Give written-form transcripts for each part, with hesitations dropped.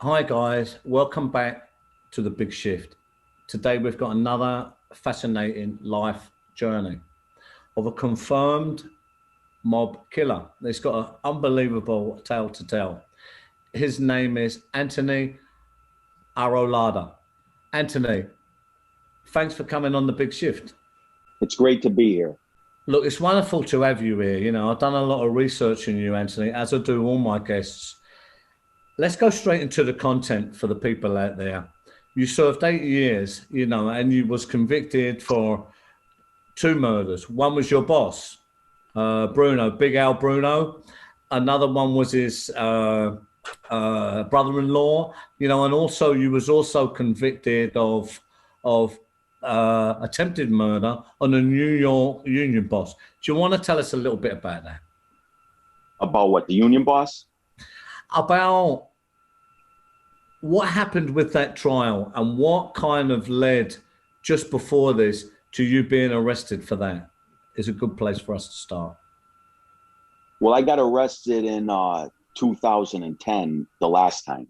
Hi guys, welcome back to the Big Shift. Today we've got another fascinating life journey of a confirmed mob killer. He's got an unbelievable tale to tell. His name is Anthony Arillotta. Anthony, thanks for coming on the Big Shift. It's great to be here. Look, it's wonderful to have you here. You know, I've done a lot of research on you, Anthony, as I do all my guests. Let's go straight into the content for the people out there. You served 8 years, you know, and you was convicted for two murders. One was your boss, Bruno, Big Al Bruno. Another one was his brother-in-law, you know, and also you was also convicted of attempted murder on a New York union boss. Do you want to tell us a little bit about that? About what, the union boss? About what happened with that trial and what kind of led just before this to you being arrested for that is a good place for us to start. Well, I got arrested in 2010, the last time.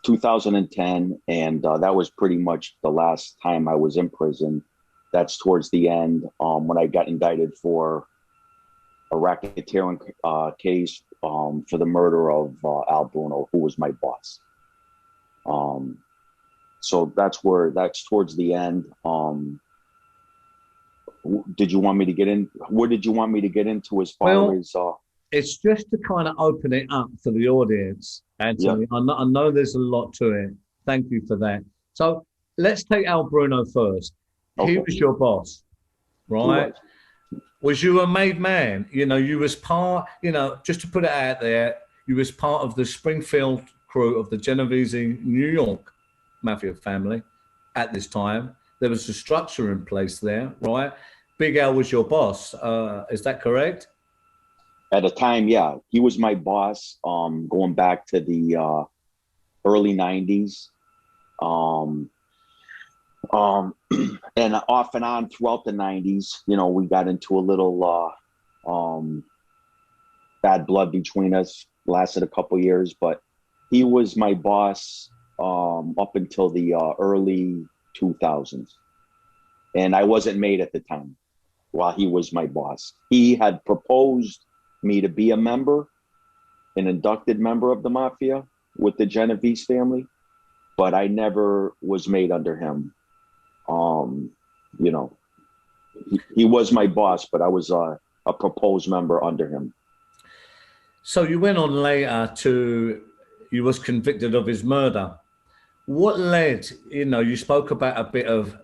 2010, and that was pretty much the last time I was in prison. That's towards the end, when I got indicted for a racketeering case for the murder of Al Bruno, who was my boss. So that's towards the end. Did you want me to get in? What did you want me to get into as far as? It's just to kind of open it up for the audience, Anthony. Yep. I know there's a lot to it. Thank you for that. So let's take Al Bruno first. Okay. He was your boss, right? Was you a made man? You know, you was part, you know, just to put it out there, you was part of the Springfield crew of the Genovese New York Mafia family at this time. There was a structure in place there, right? Big Al was your boss. Is that correct? At the time, yeah. He was my boss, going back to the early 90s. And off and on throughout the 90s, you know, we got into a little bad blood between us. Lasted a couple years, but he was my boss up until the early 2000s. And I wasn't made at the time while he was my boss. He had proposed me to be a member, an inducted member of the Mafia with the Genovese family, but I never was made under him. You know, he was my boss, but I was a proposed member under him. So you went on later you was convicted of his murder. What led, you know, you spoke about a bit of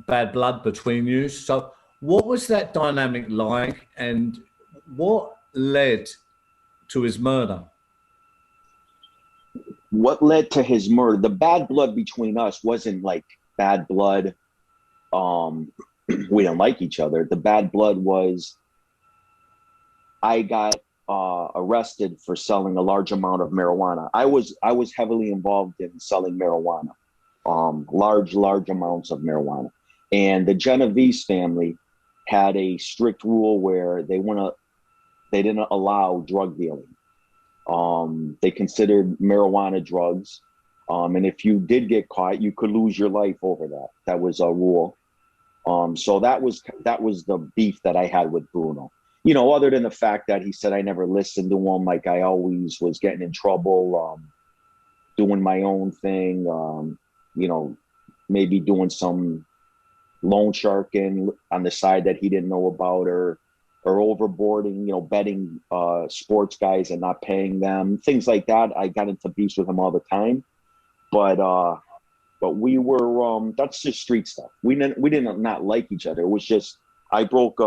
bad blood between you. So what was that dynamic like, and what led to his murder? What led to his murder? The bad blood between us wasn't like bad blood. We didn't like each other. The bad blood was I got arrested for selling a large amount of marijuana. I was heavily involved in selling marijuana, large amounts of marijuana. And the Genovese family had a strict rule where they didn't allow drug dealing. They considered marijuana drugs. And if you did get caught, you could lose your life over that. That was a rule. So that was the beef that I had with Bruno. You know, other than the fact that he said I never listened to him, like I always was getting in trouble, doing my own thing, you know, maybe doing some loan sharking on the side that he didn't know about, or overboarding, you know, betting sports guys and not paying them, things like that. I got into beefs with him all the time, but we were that's just street stuff. We didn't not like each other. It was just I broke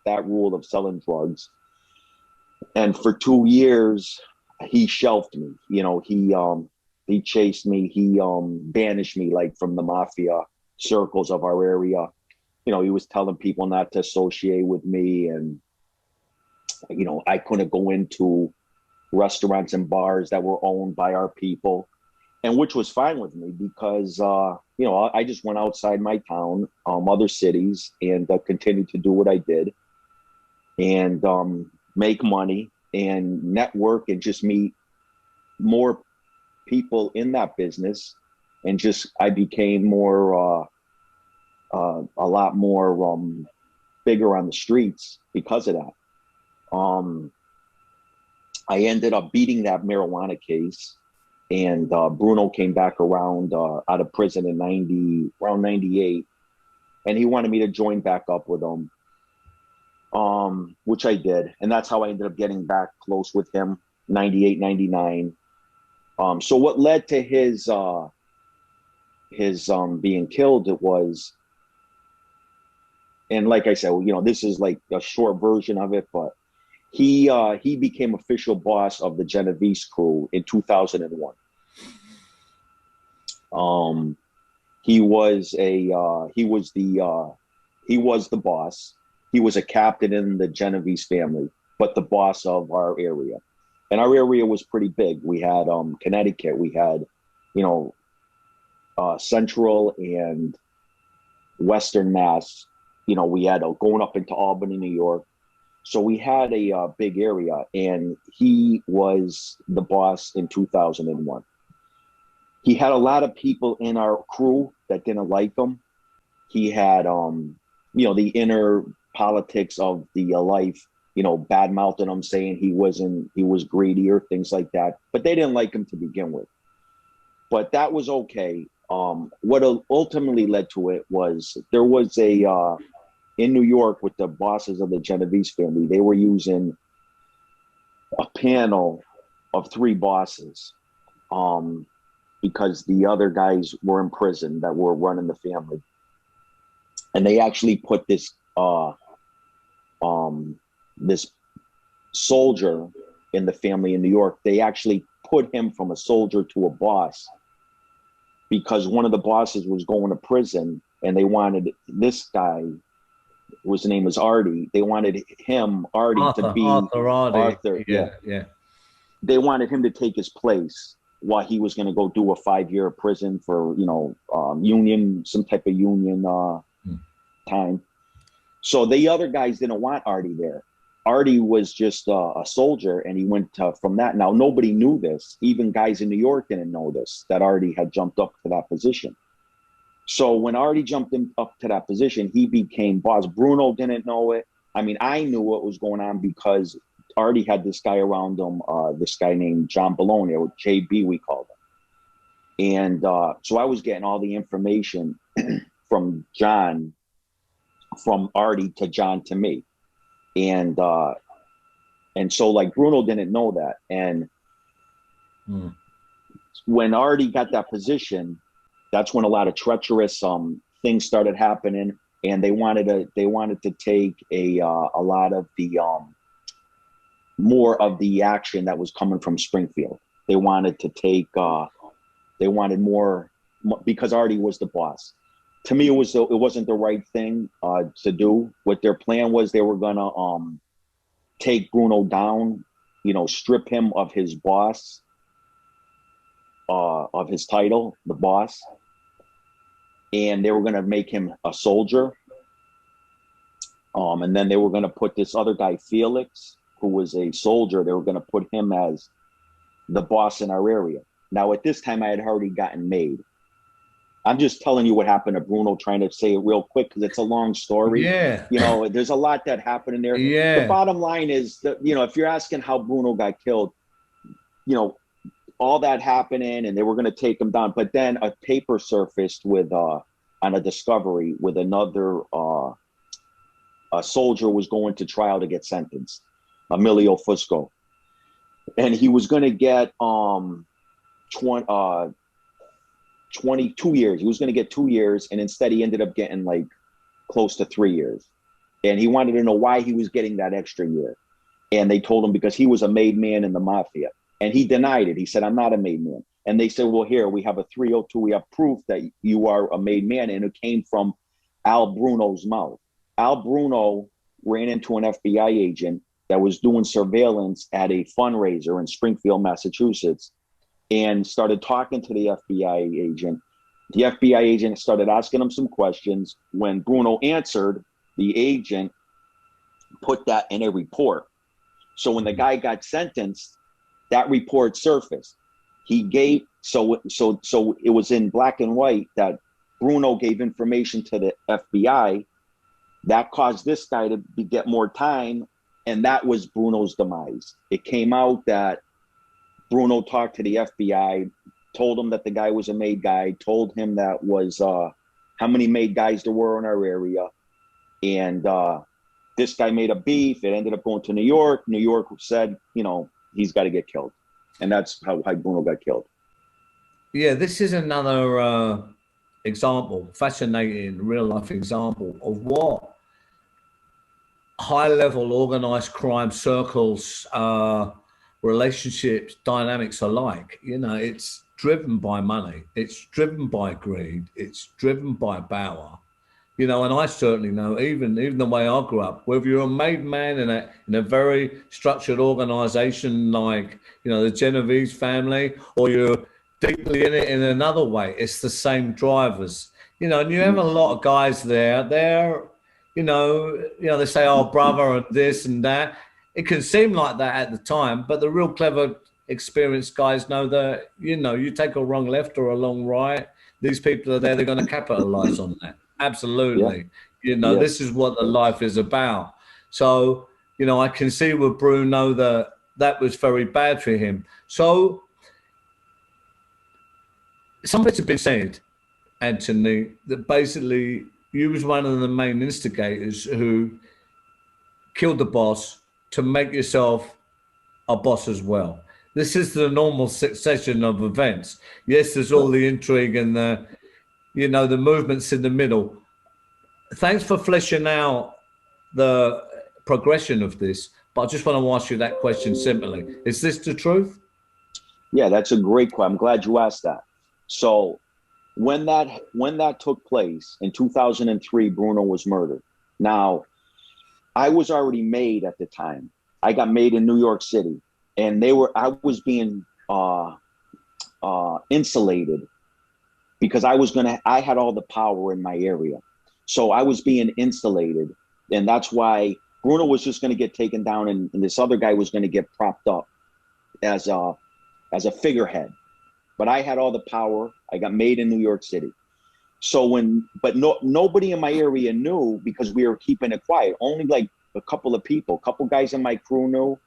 that rule of selling drugs, and for 2 years he shelved me. You know, he chased me. He banished me, like, from the Mafia circles of our area. You know, he was telling people not to associate with me, and you know, I couldn't go into restaurants and bars that were owned by our people, and which was fine with me because you know, I just went outside my town, other cities, and continued to do what I did, and make money and network and just meet more people in that business, and just I became more a lot more bigger on the streets because of that. I ended up beating that marijuana case, and Bruno came back around out of prison in around 98, and he wanted me to join back up with him, which I did, and that's how I ended up getting back close with him, 98, 99. So what led to his being killed, it was, and like I said, you know, this is like a short version of it, but he became official boss of the Genovese crew in 2001. He was the boss. He was a captain in the Genovese family, but the boss of our area. And our area was pretty big. We had Connecticut, we had, you know, Central and Western Mass. You know, we had going up into Albany, New York. So we had a big area, and he was the boss in 2001. He had a lot of people in our crew that didn't like him. He had, you know, the inner politics of the life, you know, bad mouthing him, saying he was greedy or things like that. But they didn't like him to begin with. But that was okay. What ultimately led to it was there was in New York with the bosses of the Genovese family, they were using a panel of 3 bosses because the other guys were in prison that were running the family. And they actually put this this soldier in the family in New York. They actually put him from a soldier to a boss because one of the bosses was going to prison, and they wanted this guy, whose name was Artie. They wanted Artie, to be Arthur. Yeah. They wanted him to take his place while he was going to go do a 5-year prison for, you know, some type of union time. So the other guys didn't want Artie there. Artie was just a soldier, and he went from that. Now, nobody knew this. Even guys in New York didn't know this, that Artie had jumped up to that position. So when Artie jumped up to that position, he became boss. Bruno didn't know it. I mean, I knew what was going on because Artie had this guy around him, this guy named John Bologna, or JB, we called him. And so I was getting all the information from John, from Artie to John to me. And so like Bruno didn't know that. And when Artie got that position, that's when a lot of treacherous things started happening, and they wanted to take a lot of the more of the action that was coming from Springfield. They wanted to take they wanted more because Artie was the boss. To me, it wasn't the right thing to do. What their plan was, they were gonna take Bruno down, you know, strip him of his boss, of his title, the boss. And they were going to make him a soldier. And then they were going to put this other guy, Felix, who was a soldier. They were going to put him as the boss in our area. Now, at this time, I had already gotten made. I'm just telling you what happened to Bruno, trying to say it real quick because it's a long story. Yeah. You know, there's a lot that happened in there. Yeah. The bottom line is that, you know, if you're asking how Bruno got killed, you know, all that happening, and they were going to take him down. But then a paper surfaced with on a discovery with another a soldier was going to trial to get sentenced, Emilio Fusco, and he was going to get 22 years. He was going to get 2 years, and instead he ended up getting like close to 3 years. And he wanted to know why he was getting that extra year. And they told him because he was a made man in the mafia. And he denied it. He said, I'm not a made man. And they said, well, here, we have a 302. We have proof that you are a made man. And it came from Al Bruno's mouth. Al Bruno ran into an FBI agent that was doing surveillance at a fundraiser in Springfield, Massachusetts, and started talking to the FBI agent. The FBI agent started asking him some questions. When Bruno answered, the agent put that in a report. So when the guy got sentenced, that report surfaced. He gave, so it was in black and white that Bruno gave information to the FBI that caused this guy to get more time, and that was Bruno's demise. It came out that Bruno talked to the FBI, told him that the guy was a made guy, told him that was how many made guys there were in our area, and this guy made a beef. It ended up going to New York. New York said, you know, he's got to get killed, and that's how Bruno got killed. Yeah, this is another example, fascinating real life example of what high level organized crime circles, relationships, dynamics are like. You know, it's driven by money, it's driven by greed, it's driven by power. You know, and I certainly know, even the way I grew up, whether you're a made man in a very structured organization like, you know, the Genovese family, or you're deeply in it in another way, it's the same drivers. You know, and you have a lot of guys there. They're, you know, they say, "Oh, brother," and this and that. It can seem like that at the time, but the real clever, experienced guys know that, you know, you take a wrong left or a long right, these people are there. They're going to capitalize on that. Absolutely. Yeah. You know, this is what the life is about. So, you know, I can see with Bruno that was very bad for him. So some bits have been said, Anthony, that basically you was one of the main instigators who killed the boss to make yourself a boss as well. This is the normal succession of events. Yes, there's all the intrigue and the, you know, the movements in the middle. Thanks for fleshing out the progression of this, but I just want to ask you that question simply. Is this the truth? Yeah, that's a great question. I'm glad you asked that. So when that took place in 2003, Bruno was murdered. Now, I was already made at the time. I got made in New York City, and I was being insulated because I had all the power in my area. So I was being insulated, and that's why Bruno was just going to get taken down, and this other guy was going to get propped up as a figurehead. But I had all the power. I got made in New York City. So nobody in my area knew because we were keeping it quiet. Only like a couple of people, a couple guys in my crew knew.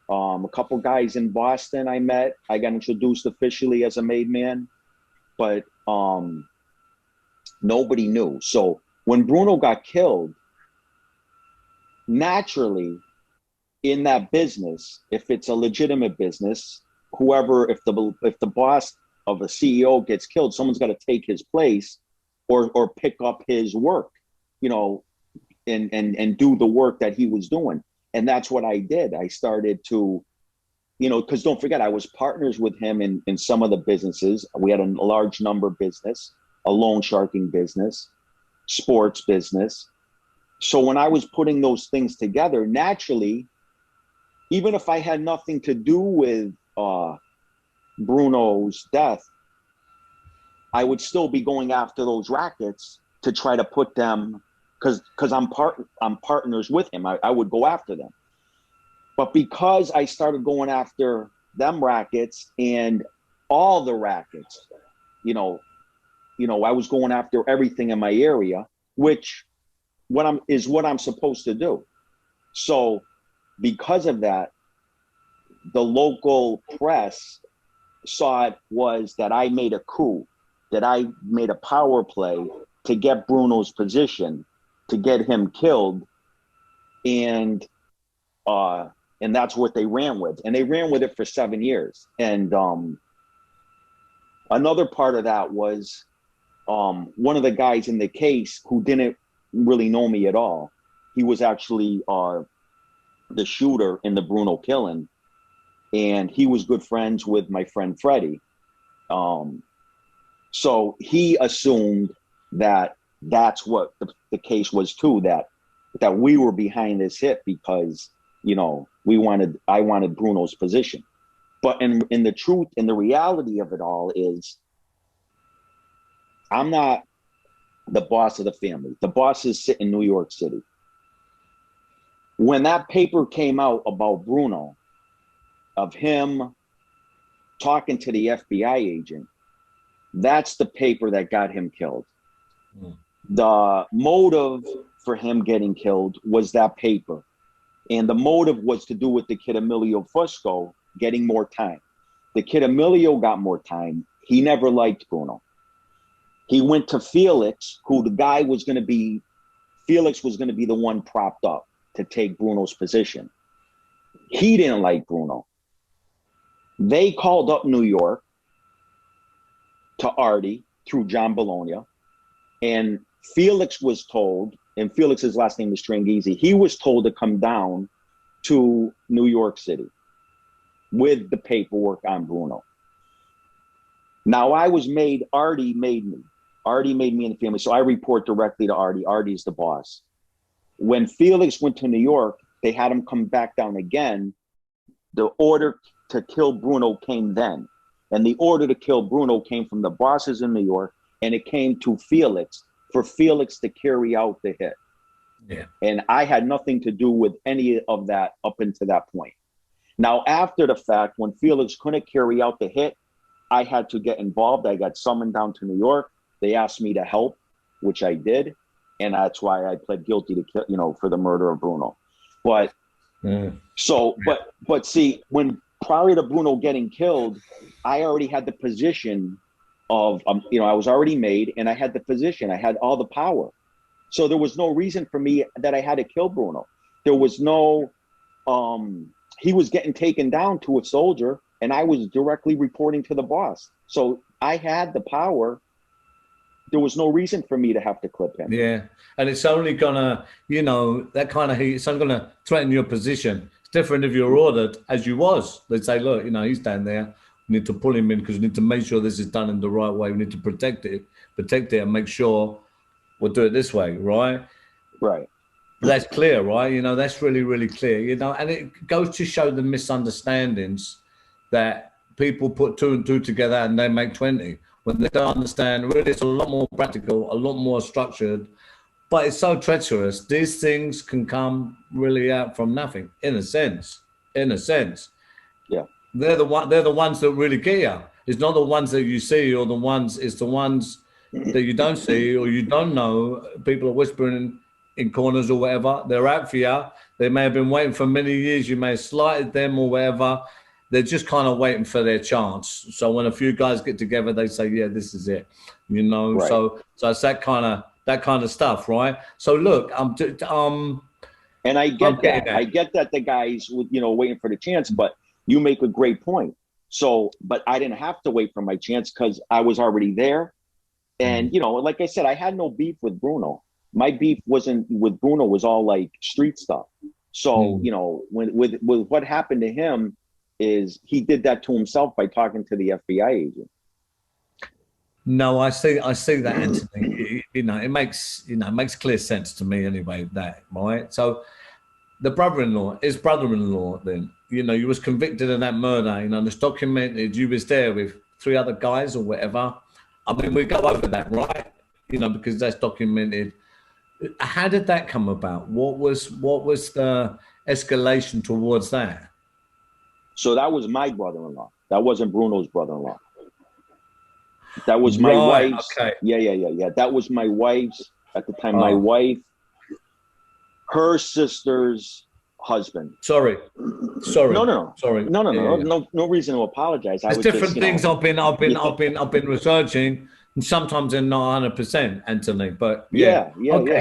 A couple guys in Boston I met. I got introduced officially as a made man, but nobody knew. So when Bruno got killed, naturally in that business, if it's a legitimate business, if the boss of a CEO gets killed, someone's got to take his place or pick up his work, you know, and do the work that he was doing. And that's what I did. I started to, you know, because don't forget, I was partners with him in some of the businesses. We had a large number business, a loan sharking business, sports business. So when I was putting those things together, naturally, even if I had nothing to do with Bruno's death, I would still be going after those rackets to try to put them, because I'm partners with him. I would go after them. But because I started going after them rackets and all the rackets, you know, I was going after everything in my area, which what I'm supposed to do. So because of that, the local press saw it was that I made a coup, that I made a power play to get Bruno's position, to get him killed, and that's what they ran with. And they ran with it for 7 years. And another part of that was one of the guys in the case who didn't really know me at all. He was actually the shooter in the Bruno killing, and he was good friends with my friend Freddie. So he assumed that that's what the case was too, that we were behind this hit because, you know, I wanted Bruno's position. But in the truth and the reality of it all is, I'm not the boss of the family. The boss is sitting in New York City. When that paper came out about Bruno, of him talking to the FBI agent. That's the paper that got him killed. The motive for him getting killed was that paper. And the motive was to do with the kid Emilio Fusco getting more time. The kid Emilio got more time. He never liked Bruno. He went to Felix, who the guy was going to be, Felix was going to be the one propped up to take Bruno's position. He didn't like Bruno. They called up New York to Artie through John Bologna, and Felix was told, and Felix's last name is Franzese, he was told to come down to New York City with the paperwork on Bruno. Now I was made, Artie made me. Artie made me in the family, so I report directly to Artie. Artie's the boss. When Felix went to New York, they had him come back down again. The order to kill Bruno came then. And the order to kill Bruno came from the bosses in New York, and it came to Felix for Felix to carry out the hit. Yeah. And I had nothing to do with any of that up until that point. Now, after the fact, when Felix couldn't carry out the hit, I had to get involved. I got summoned down to New York. They asked me to help, which I did. And that's why I pled guilty to kill, you know, for the murder of Bruno. But but see, when prior to Bruno getting killed, I already had the position of, you know, I was already made, and I had the position, I had all the power. So there was no reason for me that I had to kill Bruno. There was no, he was getting taken down to a soldier, and I was directly reporting to the boss. So I had the power. There was no reason for me to have to clip him. Yeah. And it's only gonna, you know, that kind of heat, it's only gonna threaten your position. It's different if you're ordered, as you was. They'd say, look, you know, he's down there. We need to pull him in because we need to make sure this is done in the right way. We need to protect it and make sure we'll do it this way, right? Right. That's clear, right? You know, that's really, really clear, you know, and it goes to show the misunderstandings that people put 2 and 2 together and they make 20. When they don't understand, really, it's a lot more practical, a lot more structured, but it's so treacherous. These things can come really out from nothing, in a sense. Yeah. They're the ones that really get you. It's not the ones that you see, or it's the ones that you don't see or you don't know. People are whispering in corners or whatever. They're out for you. They may have been waiting for many years. You may have slighted them or whatever. They're just kind of waiting for their chance. So when a few guys get together, they say, yeah, this is it, you know? Right. So it's that kind of stuff, right? So look, and I get that. I get that the guys, you know, waiting for the chance, but you make a great point. So, but I didn't have to wait for my chance because I was already there. And, you know, like I said, I had no beef with Bruno. My beef wasn't with Bruno, was all like street stuff. So, you know, with what happened to him, is he did that to himself by talking to the FBI agent. No, I see that, Anthony. You know, it makes clear sense to me anyway, that, right? So the his brother-in-law then, you know, you was convicted of that murder, you know, it's documented, you was there with 3 other guys or whatever. I mean, we go over that, right? You know, because that's documented. How did that come about? What was the escalation towards that? So that was my brother-in-law. That wasn't Bruno's brother-in-law. That was my wife's. Okay. Yeah. That was my wife's, at the time, my wife, her sister's husband. Sorry. No. Sorry. No reason to apologize. There's different things I've been researching, and sometimes they're not 100%, Anthony. But yeah.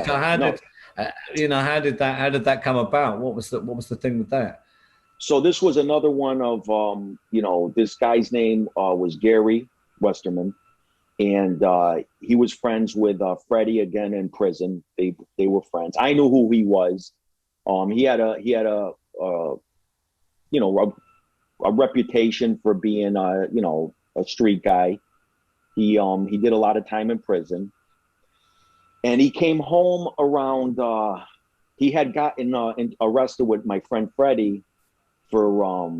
So how did that come about? What was the thing with that? So this was another one of, you know, this guy's name was Gary Westerman, and he was friends with Freddie again in prison. They were friends. I knew who he was. He had a you know, a reputation for being you know, a street guy. He did a lot of time in prison, and he came home around. He had gotten arrested with my friend Freddie for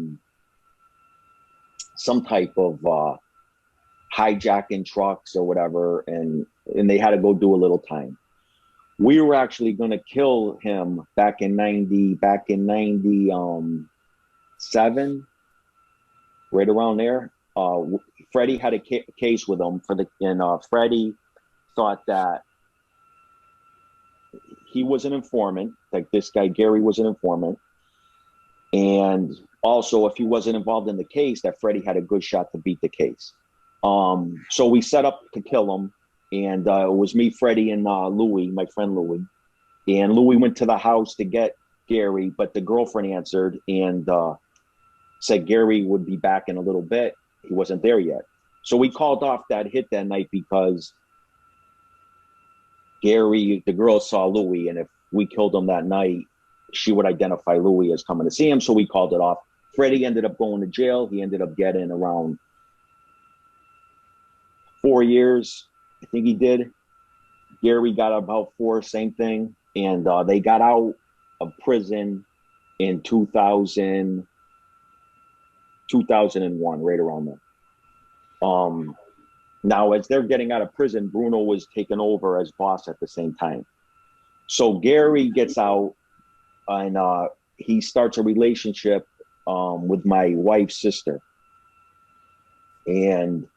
some type of hijacking trucks or whatever, and they had to go do a little time. We were actually going to kill him back in 97, right around there. Freddie had a case with him and Freddie thought that he was an informant, like this guy Gary was an informant, and also if he wasn't involved in the case, that Freddie had a good shot to beat the case. So we set up to kill him, and it was me, Freddie, and Louie, my friend Louie, and Louie went to the house to get Gary, but the girlfriend answered and said Gary would be back in a little bit. He wasn't there yet. So we called off that hit that night because Gary, the girl saw Louie, and if we killed him that night, she would identify Louie as coming to see him. So we called it off. Freddie ended up going to jail. He ended up getting around 4 years, I think he did. Gary got about 4, same thing. And they got out of prison in 2001, right around there. Now, as they're getting out of prison, Bruno was taken over as boss at the same time. So Gary gets out and he starts a relationship with my wife's sister. And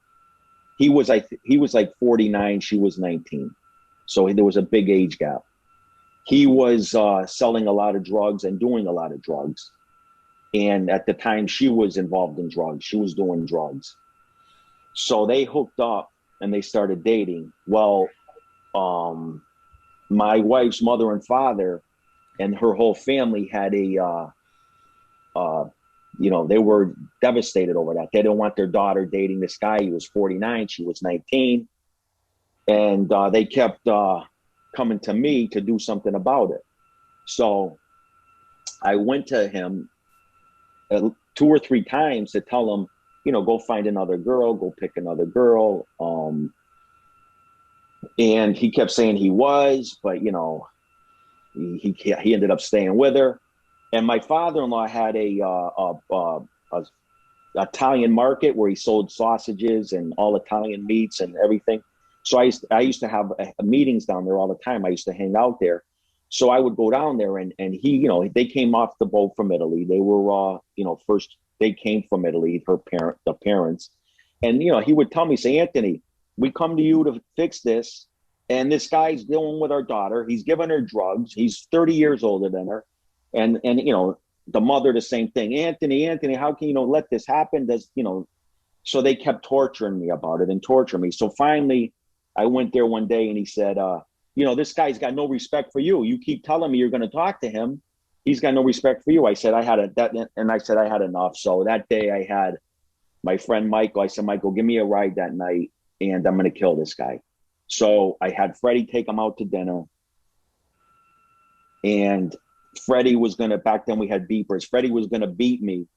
he was like 49, she was 19. So there was a big age gap. He was selling a lot of drugs and doing a lot of drugs. And at the time she was involved in drugs, she was doing drugs. So they hooked up and they started dating. Well, my wife's mother and father and her whole family had they were devastated over that. They didn't want their daughter dating this guy. He was 49, she was 19. And they kept coming to me to do something about it. So I went to him 2 or 3 times to tell him, go find another girl, go pick another girl. And he kept saying he was, but he ended up staying with her. And my father-in-law had a Italian market where he sold sausages and all Italian meats and everything. So I used to have meetings down there all the time. I used to hang out there. So I would go down there and he, they came off the boat from Italy. They were, first they came from Italy, the parents. And, he would tell me, say, Anthony, we come to you to fix this. And this guy's dealing with our daughter. He's giving her drugs. He's 30 years older than her. And the mother, the same thing. Anthony, how can you let this happen? So they kept torturing me about it and torturing me. So finally, I went there one day and he said, this guy's got no respect for you. You keep telling me you're going to talk to him. He's got no respect for you. I said, I had enough. So that day I had my friend Michael. I said, Michael, give me a ride that night and I'm going to kill this guy. So I had Freddie take him out to dinner. And Freddie was going to, back then we had beepers. Freddie was going to beat me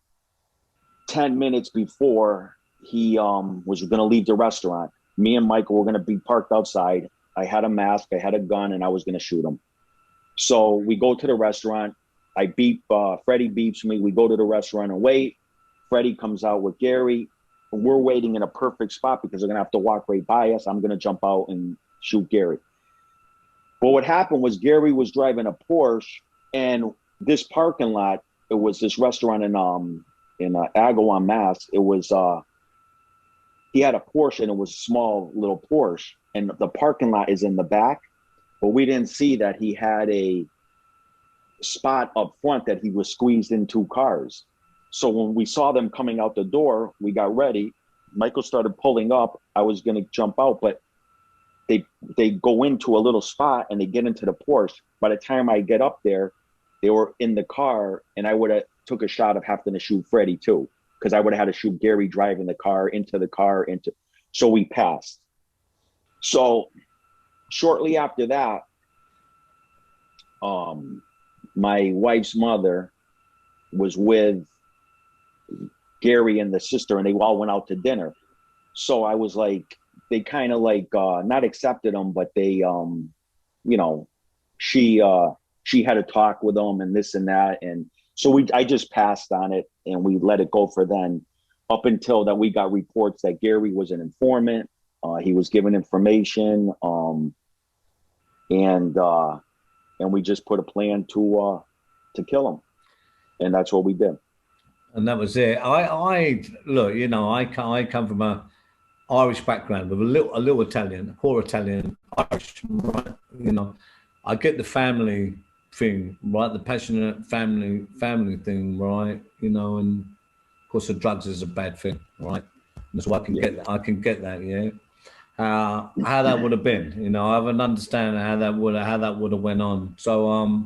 10 minutes before he was going to leave the restaurant. Me and Michael were going to be parked outside. I had a mask, I had a gun, and I was going to shoot him. So we go to the restaurant. I beep, Freddie beeps me. We go to the restaurant and wait. Freddie comes out with Gary. We're waiting in a perfect spot because they're going to have to walk right by us. I'm going to jump out and shoot Gary. But what happened was Gary was driving a Porsche, and this parking lot, it was this restaurant in Agawam, Mass. It was, he had a Porsche and it was a small little Porsche, and the parking lot is in the back, but we didn't see that he had a spot up front that he was squeezed in 2 cars. So when we saw them coming out the door, we got ready. Michael started pulling up. I was going to jump out, but they go into a little spot and they get into the Porsche. By the time I get up there, they were in the car, and I would have took a shot of having to shoot Freddie too, because I would have had to shoot Gary driving the car. So we passed. So shortly after that, my wife's mother was with Gary and the sister, and they all went out to dinner. So I was like, they kind of like not accepted him, but they she had a talk with them and this and that, and so I just passed on it and we let it go for then, up until that we got reports that Gary was an informant. He was given information, and we just put a plan to kill him, and that's what we did. And that was it. I look, you know, I come from a Irish background with a little Italian, a core Italian, Irish, right? You know, I get the family thing, right? The passionate family thing, right? You know, and of course the drugs is a bad thing, right? That's why I can get that, yeah. How that would have been, you know, I have an understanding how that would have went on. So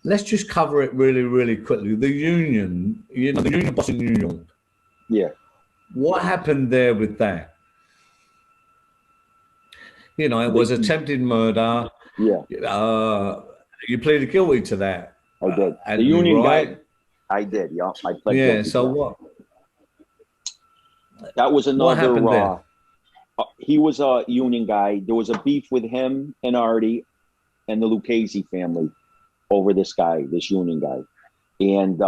let's just cover it really, really quickly. The union, you know, the union boss in New York. Yeah. What happened there with that? You know, it was attempted murder. Yeah. You pleaded guilty to that, I did. The Anthony, union right? guy, I did. Yeah, I pled Yeah. guilty. So what? That was What another. happened there? He was a union guy. There was a beef with him and Artie and the Lucchese family over this guy, this union guy, and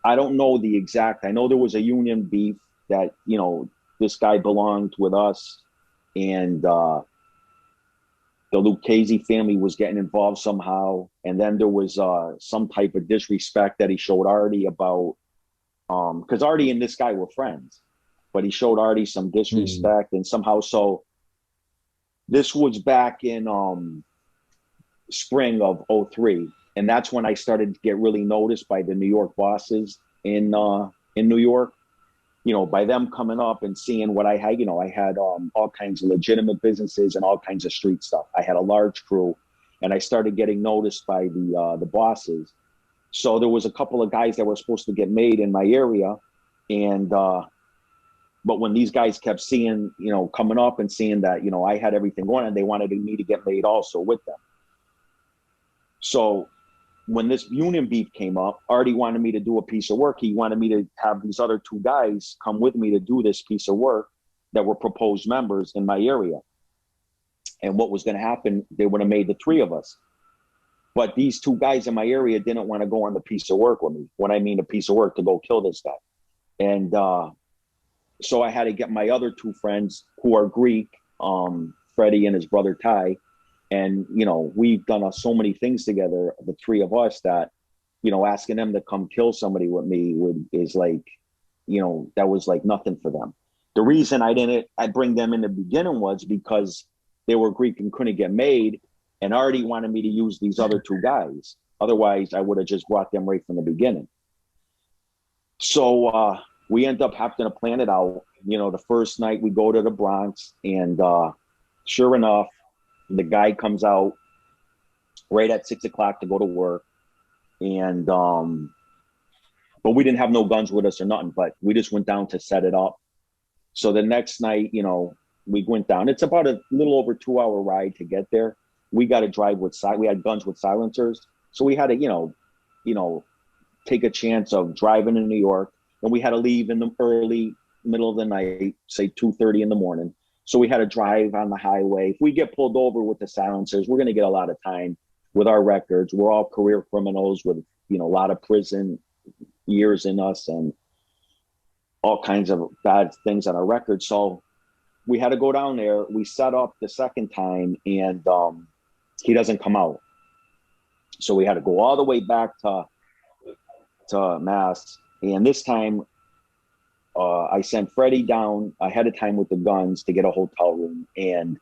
I don't know the exact. I know there was a union beef that, you know, this guy belonged with us, and the Lucchese family was getting involved somehow. And then there was some type of disrespect that he showed Artie about, because Artie and this guy were friends, but he showed Artie some disrespect and somehow. So this was back in spring of '03. And that's when I started to get really noticed by the New York bosses in New York. You know, by them coming up and seeing what I had. You know, I had all kinds of legitimate businesses and all kinds of street stuff. I had a large crew, and I started getting noticed by the bosses. So there was a couple of guys that were supposed to get made in my area, and but when these guys kept seeing, you know, coming up and seeing that, you know, I had everything going, and they wanted me to get made also with them. So when this union beef came up, Artie wanted me to do a piece of work. He wanted me to have these other two guys come with me to do this piece of work that were proposed members in my area. And what was going to happen, they would have made the three of us. But these two guys in my area didn't want to go on the piece of work with me. When I mean a piece of work, to go kill this guy. And so I had to get my other two friends who are Greek, Freddie and his brother Ty. And, you know, we've done so many things together, the three of us, that, you know, asking them to come kill somebody with me is like, you know, that was like nothing for them. The reason I bring them in the beginning was because they were Greek and couldn't get made. And Artie wanted me to use these other two guys. Otherwise, I would have just brought them right from the beginning. So we end up having to plan it out. You know, the first night we go to the Bronx, and sure enough, the guy comes out right at 6 o'clock to go to work. And, but we didn't have no guns with us or nothing, but we just went down to set it up. So the next night, you know, we went down. It's about a little over 2-hour ride to get there. We got to drive we had guns with silencers. So we had to, you know, take a chance of driving in New York. And we had to leave in the early middle of the night, say 2:30 in the morning. So we had to drive on the highway. If we get pulled over with the silencers, we're going to get a lot of time with our records. We're all career criminals with, you know, a lot of prison years in us and all kinds of bad things on our record. So we had to go down there. We set up the second time, and he doesn't come out. So we had to go all the way back to Mass. And this time, I sent Freddie down ahead of time with the guns to get a hotel room. And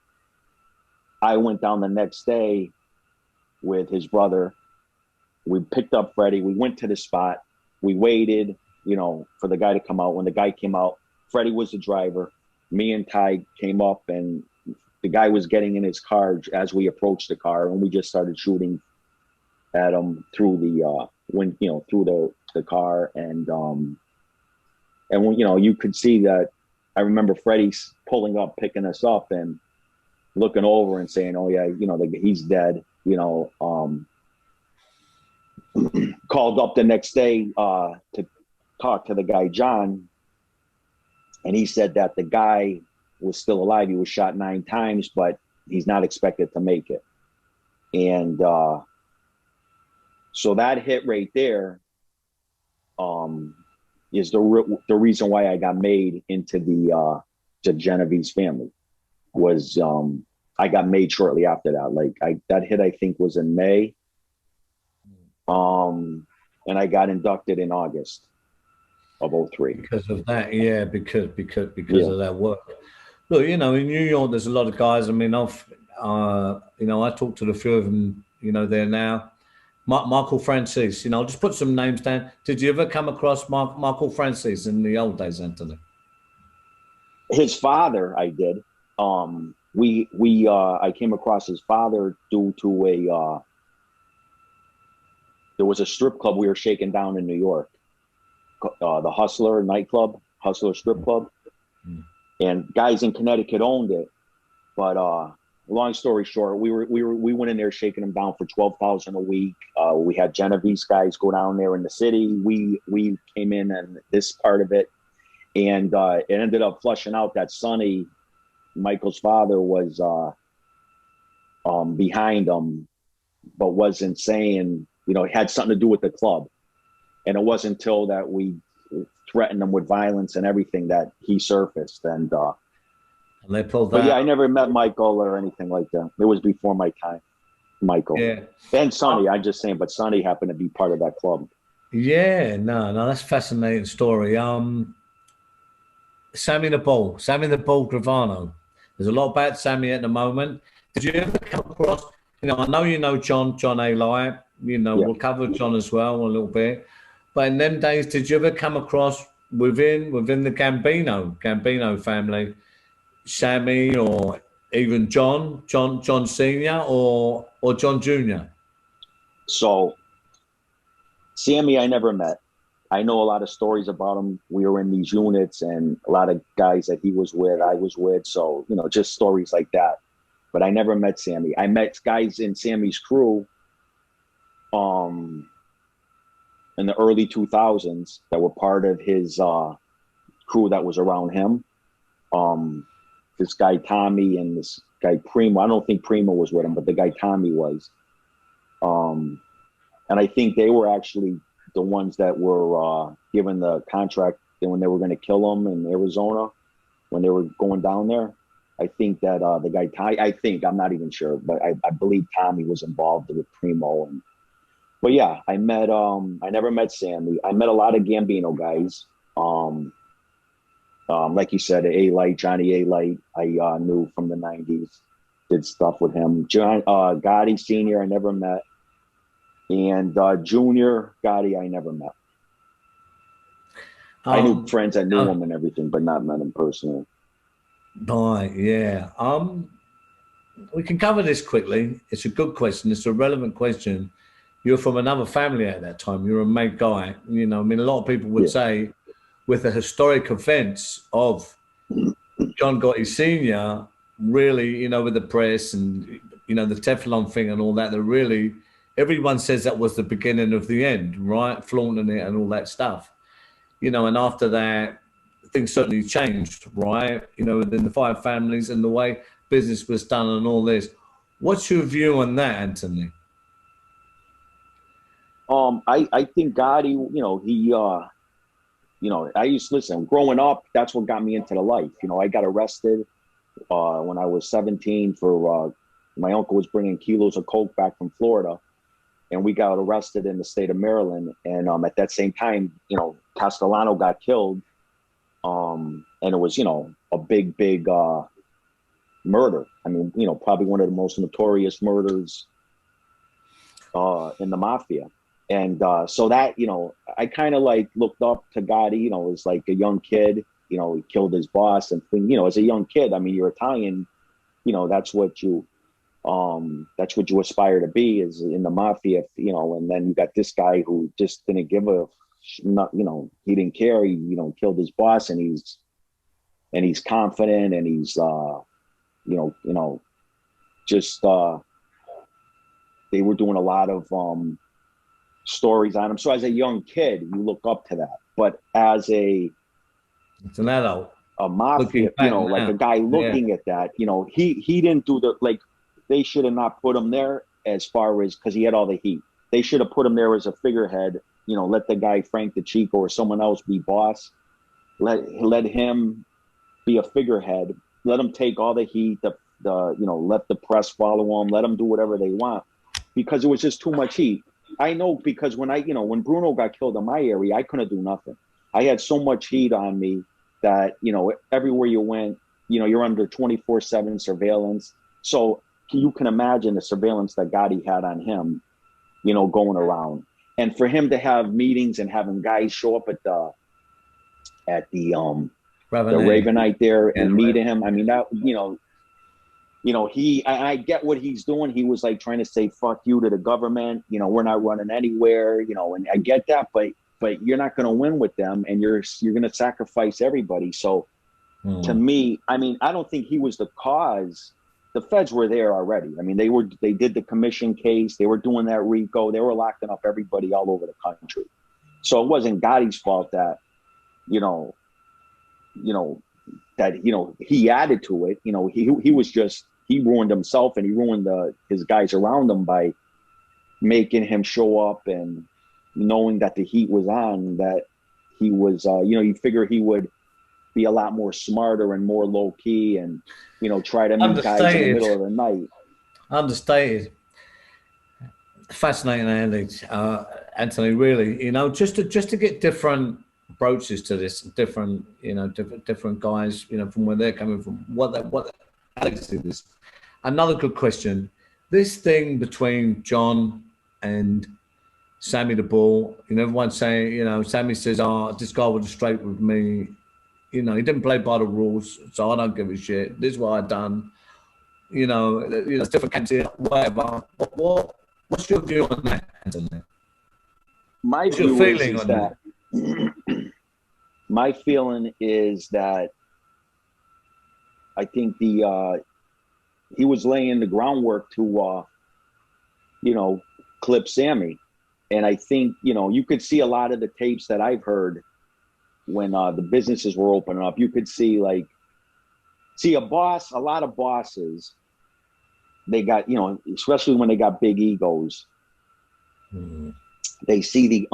I went down the next day with his brother. We picked up Freddie. We went to the spot. We waited, you know, for the guy to come out. When the guy came out, Freddie was the driver. Me and Ty came up, and the guy was getting in his car as we approached the car. And we just started shooting at him through through the car. And when, you know, you could see that. I remember Freddie pulling up, picking us up, and looking over and saying, "Oh yeah, you know, he's dead." You know, called up the next day to talk to the guy John, and he said that the guy was still alive. He was shot 9 times, but he's not expected to make it. And so that hit right there. Is the reason why I got made into the Genovese family. Was I got made shortly after that. Like that hit, I think, was in May And I got inducted in August of '03. Because of that, yeah, because of that work. Look, in New York, there's a lot of guys. I mean, I talked to a few of them, there now. Michael Franzese, I'll just put some names down. Did you ever come across Michael Franzese in the old days, Anthony? His father, I did. I came across his father due to there was a strip club we were shaking down in New York, the Hustler nightclub, Hustler strip club, and guys in Connecticut owned it. But long story short, we went in there shaking them down for $12,000 a week. We had Genovese guys go down there in the city. We came in on this part of it, and it ended up flushing out that Sonny, Michael's father, was behind them, but wasn't saying, it had something to do with the club. And it wasn't until that we threatened him with violence and everything that he surfaced. And they pulled that. But yeah, I never met Michael or anything like that. It was before my time, Michael. Yeah. And Sonny, I'm just saying, but Sonny happened to be part of that club. Yeah, no, that's a fascinating story. Sammy the Bull Gravano. There's a lot about Sammy at the moment. Did you ever come across, I know John Alite, we'll cover John as well a little bit. But in them days, did you ever come across within the Gambino family, Sammy or even John Senior or John Junior? So Sammy, I never met. I know a lot of stories about him. We were in these units, and a lot of guys that he was with, I was with. So, just stories like that. But I never met Sammy. I met guys in Sammy's crew in the early 2000s that were part of his crew that was around him. This guy Tommy and this guy Primo. I don't think Primo was with him, but the guy Tommy was. And I think they were actually the ones that were given the contract when they were going to kill him in Arizona, when they were going down there. I think that the guy, I'm not even sure, but I believe Tommy was involved with Primo. But yeah, I never met Sammy. I met a lot of Gambino guys. Like you said, Johnny A-Light, I knew from the 90s, did stuff with him. John Gotti Sr., I never met. And Junior Gotti, I never met. I knew friends that knew him and everything, but not met him personally. Right, yeah. We can cover this quickly. It's a good question. It's a relevant question. You're from another family at that time. You're a mate guy. A lot of people would say, with the historic events of John Gotti Sr., really, with the press and, the Teflon thing and all that, everyone says that was the beginning of the end, right? Flaunting it and all that stuff. And after that, things certainly changed, right? Within the five families and the way business was done and all this. What's your view on that, Anthony? I think Gotti, I used to listen. Growing up, that's what got me into the life. I got arrested when I was 17 for my uncle was bringing kilos of coke back from Florida, and we got arrested in the state of Maryland. And at that same time, Castellano got killed, and it was a big murder. I mean, probably one of the most notorious murders in the mafia. And so that, I kind of looked up to Gotti, as like a young kid, he killed his boss and as a young kid, I mean, you're Italian, that's what you aspire to be is in the mafia, and then you got this guy who just didn't give he didn't care. He, killed his boss, and he's confident, and he's, just, they were doing a lot of, stories on him. So as a young kid, you look up to that. But as it's an adult, a mafia, like a guy looking at that, he didn't do they should have not put him there as far as, because he had all the heat. They should have put him there as a figurehead, let the guy Frank DeChico or someone else be boss. Let him be a figurehead. Let him take all the heat, let the press follow him, let him do whatever they want, because it was just too much heat. I know because when when Bruno got killed in my area, I couldn't do nothing. I had so much heat on me that, everywhere you went, you're under 24/7 surveillance. So you can imagine the surveillance that Gotti had on him, going around. And for him to have meetings and having guys show up at the Ravenite there and meet him, I mean, that, I get what he's doing. He was like trying to say "fuck you" to the government. We're not running anywhere. And I get that, but you're not going to win with them, and you're going to sacrifice everybody. So, to me, I mean, I don't think he was the cause. The feds were there already. I mean, they did the commission case. They were doing that RICO. They were locking up everybody all over the country. So it wasn't Gotti's fault that, he added to it. He was just, he ruined himself, and he ruined his guys around him by making him show up and knowing that the heat was on, that he was, you figure he would be a lot more smarter and more low key and, try to meet guys in the middle of the night. Understated. Fascinating, Anthony, really, just to get different approaches to this, different guys, from where they're coming from, what Alex did this. Another good question. This thing between John and Sammy the Bull, everyone's saying, Sammy says, this guy was straight with me. He didn't play by the rules, so I don't give a shit. This is what I done. It's different country, whatever. What's your view on that, Anthony? My feeling is that I think he was laying the groundwork to clip Sammy. And I think, you could see a lot of the tapes that I've heard when the businesses were opening up. You could see a lot of bosses, they got, especially when they got big egos, they see the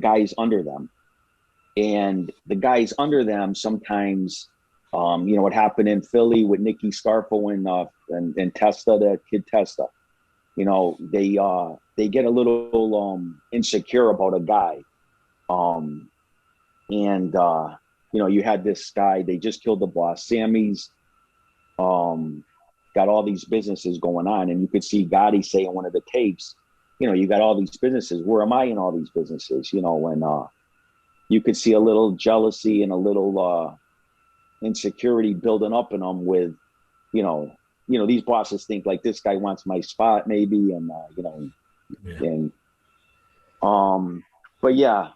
guys under them. And the guys under them sometimes, what happened in Philly with Nicky Scarfo and Testa, the kid Testa, they get a little insecure about a guy. You had this guy, they just killed the boss. Sammy's got all these businesses going on, and you could see Gotti say in one of the tapes, you got all these businesses. Where am I in all these businesses? And you could see a little jealousy and a little insecurity building up in them with, these bosses think like this guy wants my spot maybe, and but yeah,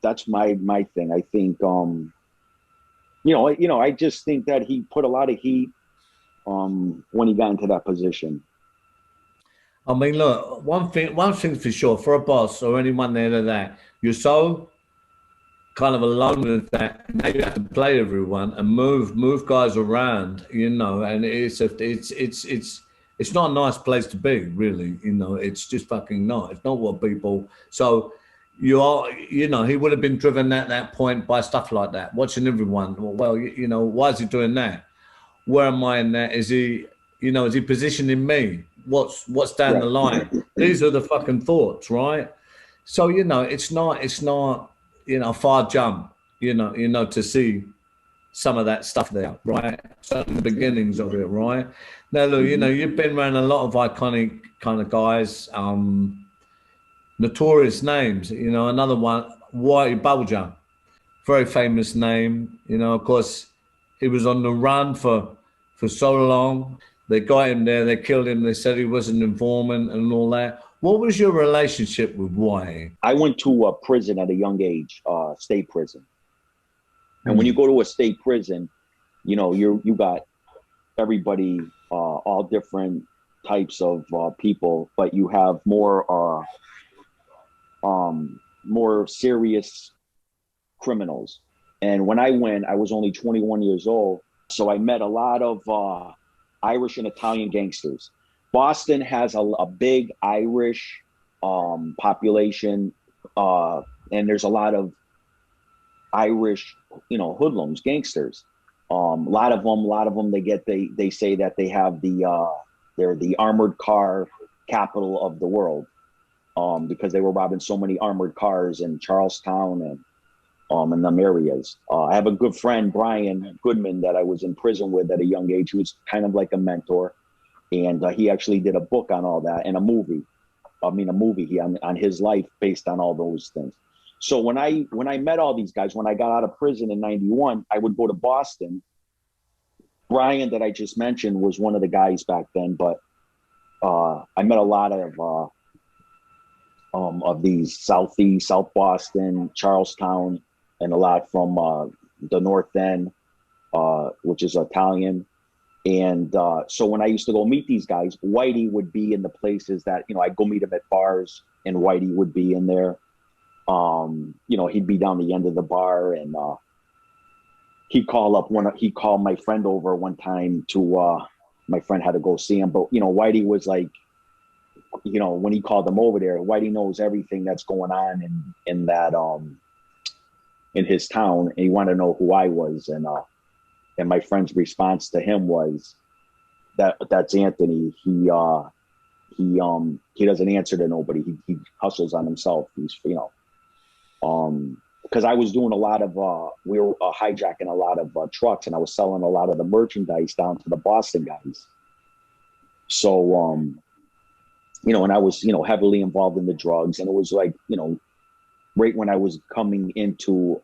that's my thing. I think I just think that he put a lot of heat when he got into that position. I mean, look, one thing for sure, for a boss or anyone there to that, you're so kind of alone with that. Now you have to play everyone and move guys around, and it's not a nice place to be, really. It's just fucking not. It's not what people. So you are, he would have been driven at that point by stuff like that, watching everyone. Well, why is he doing that? Where am I in that? Is he positioning me? What's down the line? These are the fucking thoughts, right? So it's not a far jump, to see some of that stuff there, right? Certainly the beginnings of it, right? Now, look, you've been around a lot of iconic kind of guys, notorious names. Another one, Whitey Bulger, very famous name. Of course, he was on the run for so long. They got him there, they killed him. They said he was an informant and all that. What was your relationship with Whitey? I went to a prison at a young age, state prison. And when you go to a state prison, you got everybody, all different types of people, but you have more serious criminals. And when I went, I was only 21 years old. So I met a lot of Irish and Italian gangsters. Boston has a big Irish population, and there's a lot of Irish, hoodlums, gangsters. A lot of them, they say that they have they're the armored car capital of the world. because they were robbing so many armored cars in Charlestown and in them areas. I have a good friend, Brian Goodman, that I was in prison with at a young age, who was kind of like a mentor. And he actually did a book on all that and a movie. On his life based on all those things. So when I met all these guys, when I got out of prison in 91, I would go to Boston. Brian, that I just mentioned, was one of the guys back then, but I met a lot of these Southeast, South Boston, Charlestown, and a lot from the North End, which is Italian. And so when I used to go meet these guys, Whitey would be in the places that, I'd go meet him at bars, and Whitey would be in there. He'd be down the end of the bar, and he'd call my friend over one time to, my friend had to go see him. But, Whitey was like, when he called him over there, Whitey knows everything that's going on in that, in his town. And he wanted to know who I was. And my friend's response to him was, that's Anthony. He doesn't answer to nobody. He hustles on himself. He's, because I was doing a lot of, we were hijacking a lot of trucks, and I was selling a lot of the merchandise down to the Boston guys. So, and I was, heavily involved in the drugs, and it was like, right when I was coming into,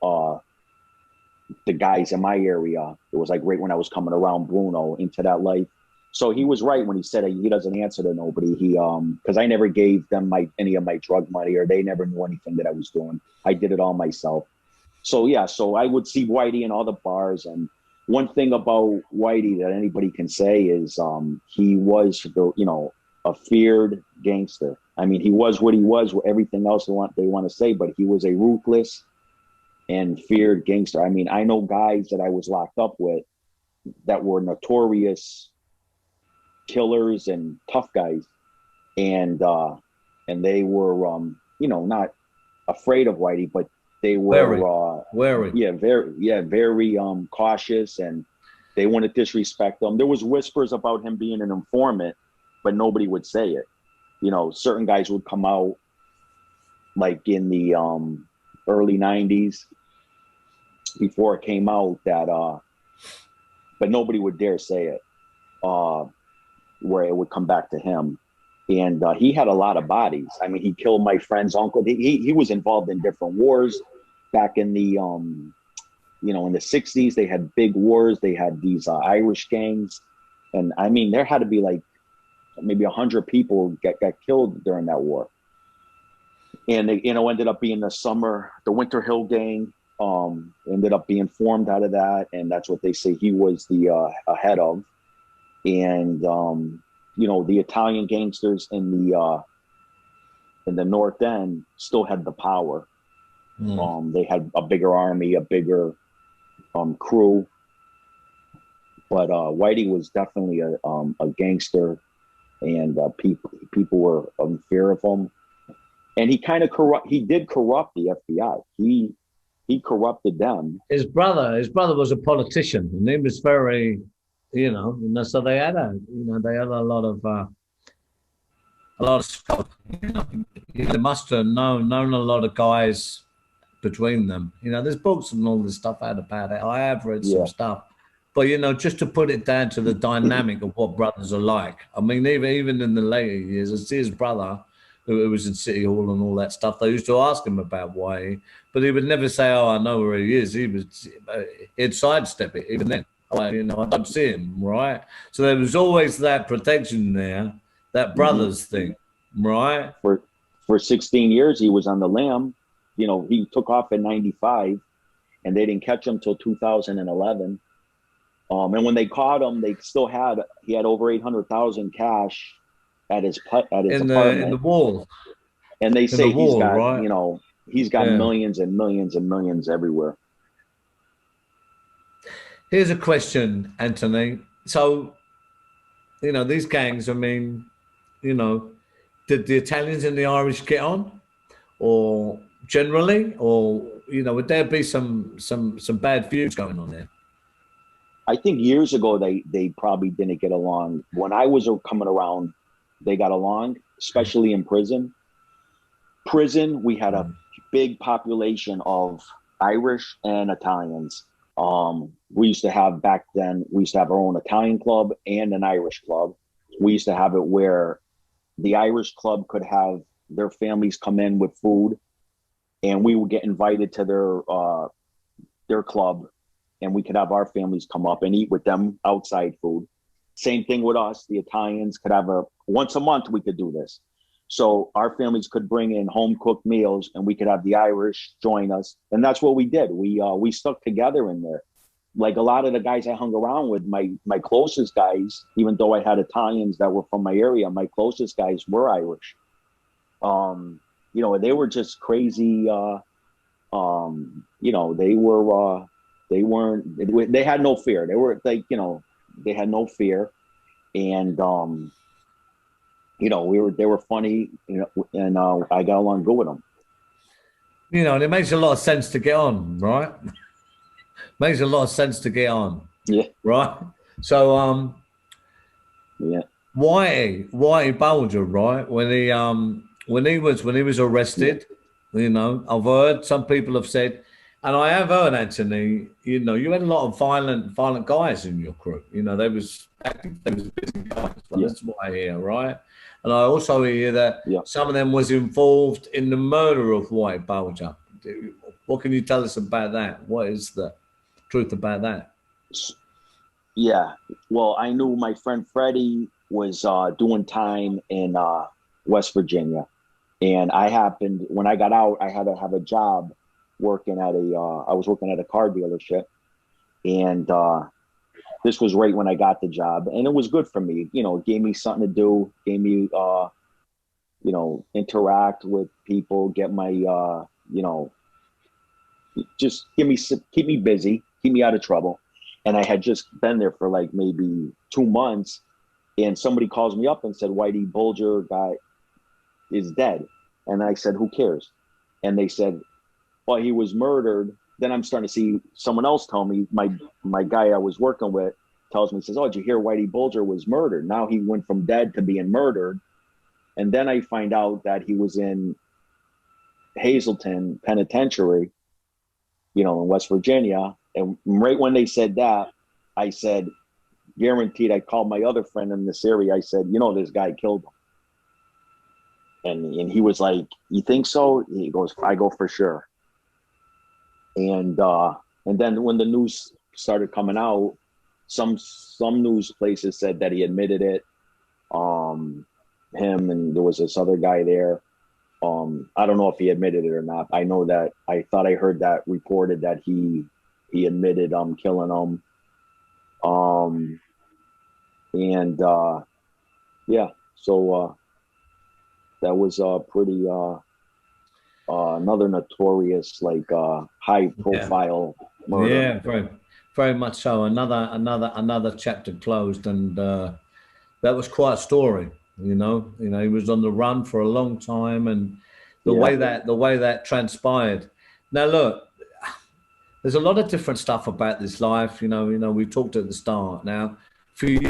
the guys in my area, it was like right when I was coming around Bruno into that life. So he was right when he said he doesn't answer to nobody. He because I never gave them any of my drug money, or they never knew anything that I was doing. I did it all myself. So yeah, so I would see Whitey in all the bars. And one thing about Whitey that anybody can say is he was a feared gangster. I mean, he was what he was, everything else they want to say, but he was a ruthless and feared gangster. I mean, I know guys that I was locked up with that were notorious killers and tough guys, and they were not afraid of Whitey, but they were very cautious, and they wouldn't disrespect them. There was whispers about him being an informant, but nobody would say it. Certain guys would come out like in the early 90s before it came out that but nobody would dare say it, where it would come back to him. And he had a lot of bodies. I mean, he killed my friend's uncle. He was involved in different wars back in the in the 60s. They had big wars. They had these Irish gangs, and I mean, there had to be like maybe 100 people got killed during that war. And they, ended up being the Winter Hill gang, ended up being formed out of that. And that's what they say he was the head of. And, the Italian gangsters in the North End still had the power. They had a bigger army, a bigger crew. But Whitey was definitely a gangster, and people were in fear of him. And he did corrupt the FBI. He corrupted them. His brother was a politician, and he was very, so they had a lot of scope. They must have known a lot of guys between them. There's books and all this stuff out about it. I have read some stuff. But, just to put it down to the dynamic of what brothers are like. I mean, even in the later years, I see his brother, who was in City Hall and all that stuff, they used to ask him about why, but he would never say, "Oh, I know where he is." He'd sidestep it even then. I don't see him, right? So there was always that protection there, that brothers thing, right? For 16 years, he was on the lam. He took off in 95, and they didn't catch him till 2011. And when they caught him, he had over 800,000 cash at his apartment. In the wall. And they say he's got, right? He's got millions and millions and millions everywhere. Here's a question, Anthony. So, these gangs, I mean, did the Italians and the Irish get on? Or generally? Or, would there be some bad feuds going on there? I think years ago, they probably didn't get along. When I was coming around, they got along, especially in prison. Prison, we had a big population of Irish and Italians. We used to have back then, we used to have our own Italian club and an Irish club. We used to have it where the Irish club could have their families come in with food, and we would get invited to their club, and we could have our families come up and eat with them outside food. Same thing with us. The Italians could have once a month we could do this. So our families could bring in home cooked meals, and we could have the Irish join us. And that's what we did. We stuck together in there. Like a lot of the guys I hung around with, my closest guys, even though I had Italians that were from my area, my closest guys were Irish. You know, they were just crazy. You know, they had no fear. They were like, you know, they had no fear. And, you know, they were funny, you know, and I got along good with them. You know, and it makes a lot of sense to get on, right? Makes a lot of sense to get on. Yeah. Right. So, yeah. Whitey Bulger, right? When he was arrested, you know, I've heard some people have said, and I have heard, Anthony, you know, you had a lot of violent guys in your crew. You know, they was busy guys. Well, that's what I hear, right? And I also hear that some of them was involved in the murder of Whitey Bulger. What can you tell us about that? What is the truth about that? Yeah, well, I knew my friend Freddie was doing time in West Virginia, and when I got out, I had to have a job working at I was working at a car dealership, and this was right when I got the job, and it was good for me. You know, it gave me something to do, gave me you know, interact with people, get my you know, just keep me busy, keep me out of trouble. And I had just been there for like maybe 2 months, and somebody calls me up and said, Whitey Bulger guy is dead. And I said, who cares? And they said, well, he was murdered. Then I'm starting to see someone else tell me, my guy I was working with tells me, says, oh, did you hear Whitey Bulger was murdered? Now he went from dead to being murdered. And then I find out that he was in Hazleton Penitentiary, you know, in West Virginia. And right when they said that, I said, guaranteed, I called my other friend in this area. I said, you know, this guy killed him. And he was like, you think so? He goes, I go for sure. And then when the news started coming out, some news places said that he admitted it. Him and there was this other guy there. I don't know if he admitted it or not. I know that I thought I heard that reported that he admitted killing him. And yeah, so that was pretty another notorious, like high profile murder. Yeah, very, very much so. Another chapter closed, and that was quite a story. You know, he was on the run for a long time, and the way that transpired. Now, look, there's a lot of different stuff about this life. You know, we talked at the start. Now, for you,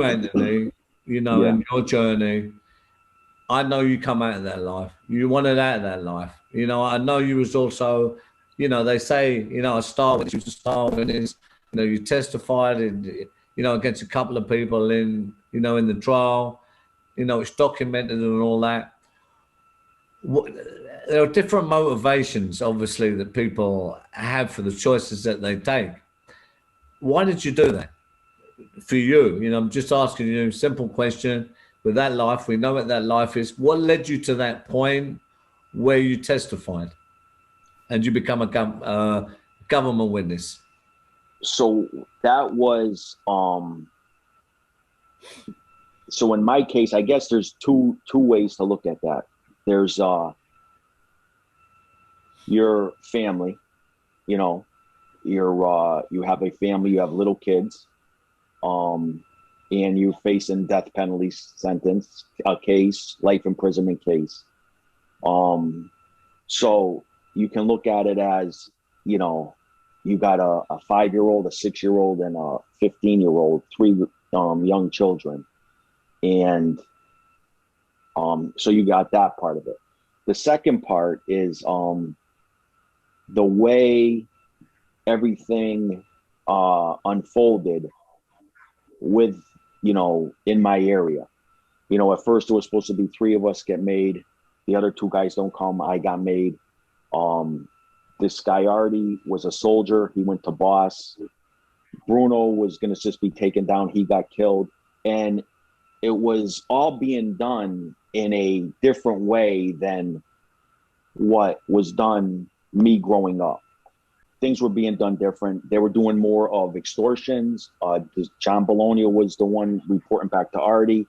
Anthony, you know, in your journey, I know you come out of that life. You wanted out of that life. You know, I know you was also, you know, they say, you know, a star witness, you know, you testified in, you know, against a couple of people in the trial. You know, it's documented and all that. There are different motivations, obviously, that people have for the choices that they take. Why did you do that? For you, you know, I'm just asking you a simple question. With that life, we know what that life is. What led you to that point where you testified and you become a government witness? So that was so in my case, I guess there's two ways to look at that. There's your family, you know, you have a family, you have little kids, and you're facing death penalty sentence, a case, life imprisonment case. So you can look at it as, you know, you got a 5-year-old, a 6-year-old, and a 15-year-old, 3 young children. And so you got that part of it. the second part is the way everything unfolded with, you know, in my area. You know, at first it was supposed to be 3 of us get made. The other 2 guys don't come. I got made. This guy Artie was a soldier. He went to boss. Bruno was going to just be taken down. He got killed. And it was all being done in a different way than what was done me growing up. Things were being done different. They were doing more of extortions. John Bologna was the one reporting back to Artie.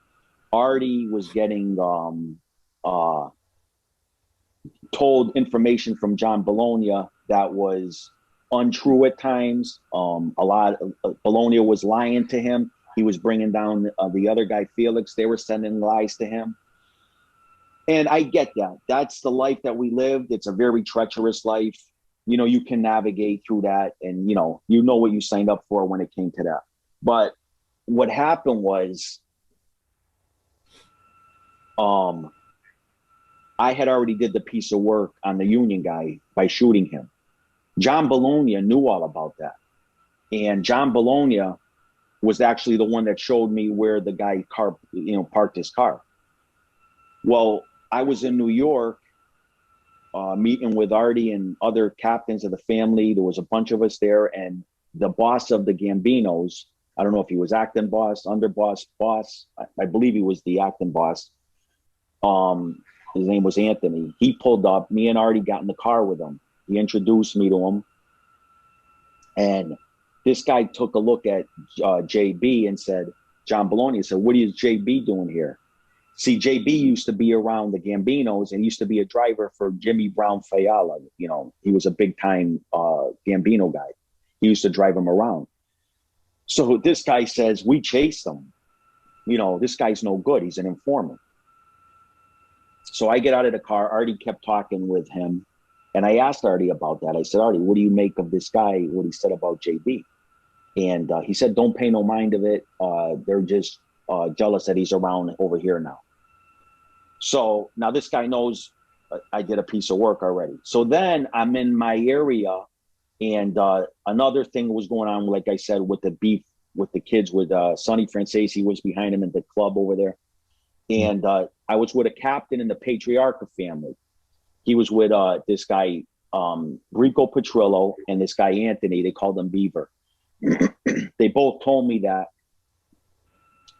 Artie was getting told information from John Bologna that was untrue at times. A lot of Bologna was lying to him. He was bringing down the other guy, Felix. They were sending lies to him. And I get that. That's the life that we lived. It's a very treacherous life. You know, you can navigate through that, and you know what you signed up for when it came to that. But what happened was, I had already did the piece of work on the Union guy by shooting him. John Bologna knew all about that. And John Bologna was actually the one that showed me where the guy parked his car. Well, I was in New York meeting with Artie and other captains of the family. There was a bunch of us there, and the boss of the Gambinos, I don't know if he was acting boss, underboss, boss. I believe he was the acting boss. His name was Anthony. He pulled up. Me and Artie got in the car with him. He introduced me to him. And this guy took a look at JB and said, John Bologna said, what is JB doing here? See, JB used to be around the Gambinos and used to be a driver for Jimmy Brown Fayala. You know, he was a big time Gambino guy. He used to drive him around. So this guy says, we chased him. You know, this guy's no good. He's an informant. So I get out of the car. Artie kept talking with him. And I asked Artie about that. I said, Artie, what do you make of this guy, what he said about JB? And he said, don't pay no mind of it. They're just jealous that he's around over here now. So now this guy knows I did a piece of work already. So then I'm in my area, and another thing was going on, like I said, with the beef with the kids, with Sonny Franzese was behind him in the club over there. And I was with a captain in the Patriarcha family. He was with this guy, Rico Petrillo, and this guy, Anthony. They called him Beaver. They both told me that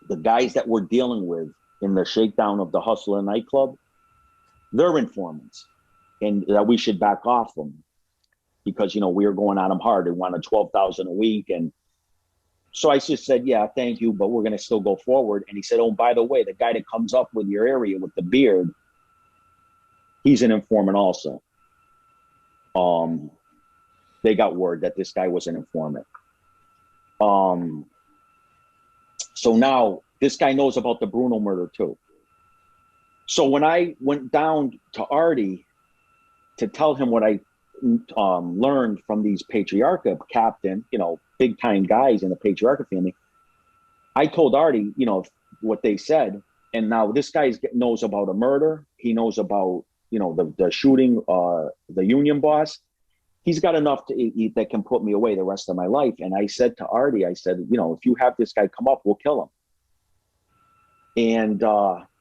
the guys that we're dealing with in the shakedown of the Hustler nightclub, they're informants, and that we should back off them because, you know, we were going at them hard. They wanted $12,000 a week. And so I just said, yeah, thank you, but we're going to still go forward. And he said, oh, by the way, the guy that comes up with your area with the beard, he's an informant also. They got word that this guy was an informant. So now this guy knows about the Bruno murder too. So when I went down to Artie to tell him what I learned from these Patriarcha captain, you know, big time guys in the Patriarcha family, I told Artie, you know, what they said. And now this guy knows about a murder. He knows about, you know, the shooting, the Union boss. He's got enough to eat that can put me away the rest of my life. And I said to Artie, I said, you know, if you have this guy come up, we'll kill him. And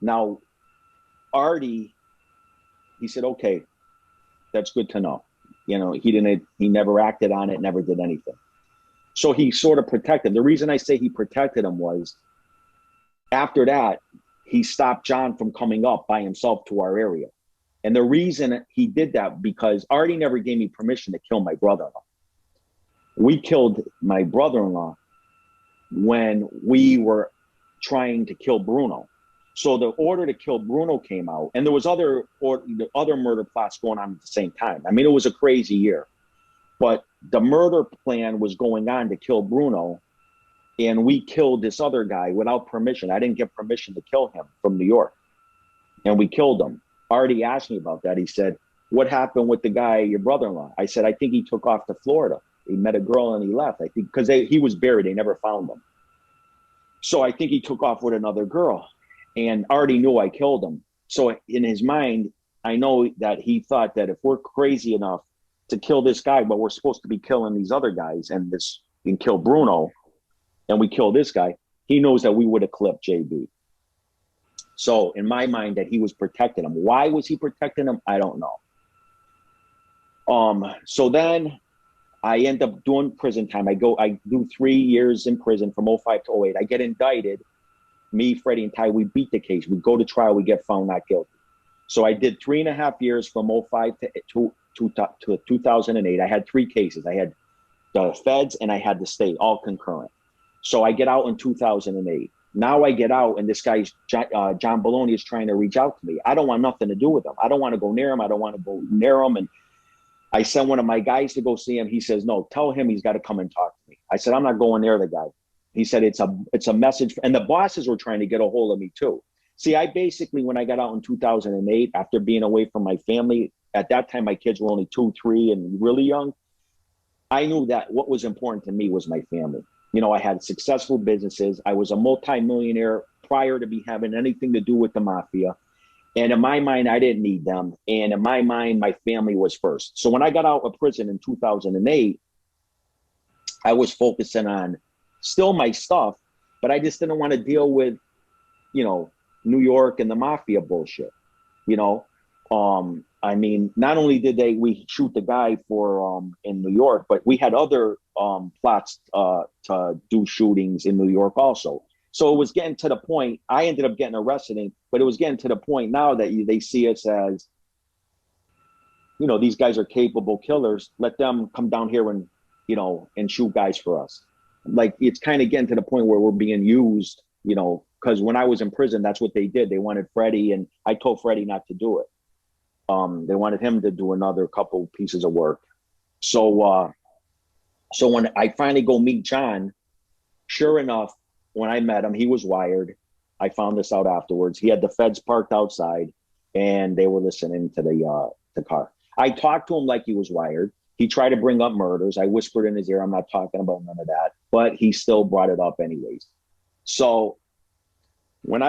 now Artie, he said, okay, that's good to know. You know, he never acted on it, never did anything. So he sort of protected. The reason I say he protected him was after that, he stopped John from coming up by himself to our area. And the reason he did that, because Artie never gave me permission to kill my brother-in-law. We killed my brother-in-law when we were trying to kill Bruno. So the order to kill Bruno came out, and there was other murder plots going on at the same time. I mean, it was a crazy year, but the murder plan was going on to kill Bruno, and we killed this other guy without permission. I didn't get permission to kill him from New York, and we killed him. Artie asked me about that. He said, what happened with the guy, your brother-in-law? I said, I think he took off to Florida. He met a girl and he left. I think because he was buried. They never found him. So I think he took off with another girl. And Artie knew I killed him. So in his mind, I know that he thought that if we're crazy enough to kill this guy, but we're supposed to be killing these other guys and kill Bruno, and we kill this guy, he knows that we would have clipped JB. So in my mind, that he was protecting him. Why was he protecting him? I don't know. So then I end up doing prison time. I do 3 years in prison from 05 to 08. I get indicted. Me, Freddie, and Ty, we beat the case. We go to trial. We get found not guilty. So I did 3.5 years from 05 to 2008. I had 3 cases. I had the feds and I had the state, all concurrent. So I get out in 2008. Now I get out, and this guy, John Bologna, is trying to reach out to me. I don't want nothing to do with him. I don't want to go near him. I don't want to go near him. And I sent one of my guys to go see him. He says, no, tell him he's got to come and talk to me. I said, I'm not going near the guy. He said, it's a message. And the bosses were trying to get a hold of me too. See, I basically, when I got out in 2008, after being away from my family, at that time, my kids were only 2, 3 and really young. I knew that what was important to me was my family. You know, I had successful businesses. I was a multimillionaire prior to me having anything to do with the mafia. And in my mind, I didn't need them. And in my mind, my family was first. So when I got out of prison in 2008, I was focusing on still my stuff, but I just didn't want to deal with, you know, New York and the mafia bullshit, you know. I mean, not only did we shoot the guy for in New York, but we had other plots to do shootings in New York also. So it was getting to the point, I ended up getting arrested, but it was getting to the point now that they see us as, you know, these guys are capable killers. Let them come down here and, you know, and shoot guys for us. Like, it's kind of getting to the point where we're being used, you know, because when I was in prison, that's what they did. They wanted Freddie, and I told Freddie not to do it. They wanted him to do another couple pieces of work. So when I finally go meet John, sure enough, when I met him, he was wired. I found this out afterwards. He had the feds parked outside, and they were listening to the car. I talked to him like he was wired. He tried to bring up murders. I whispered in his ear, I'm not talking about none of that, but he still brought it up anyways. So when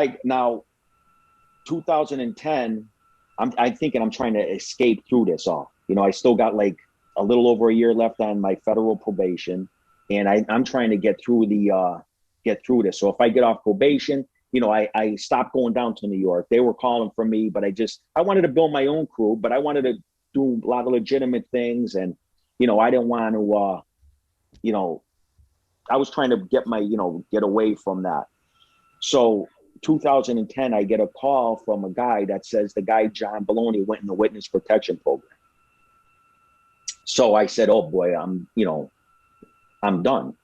2010, I'm thinking I'm trying to escape through this all. You know, I still got like a little over a year left on my federal probation, and I'm trying to get through this. So if I get off probation, you know, I stopped going down to New York. They were calling for me, but I wanted to build my own crew, but I wanted to do a lot of legitimate things. And, you know, I didn't want to, you know, I was trying to get away from that. So 2010, I get a call from a guy that says the guy, John Bologna, went in the witness protection program. So I said, oh boy, I'm done.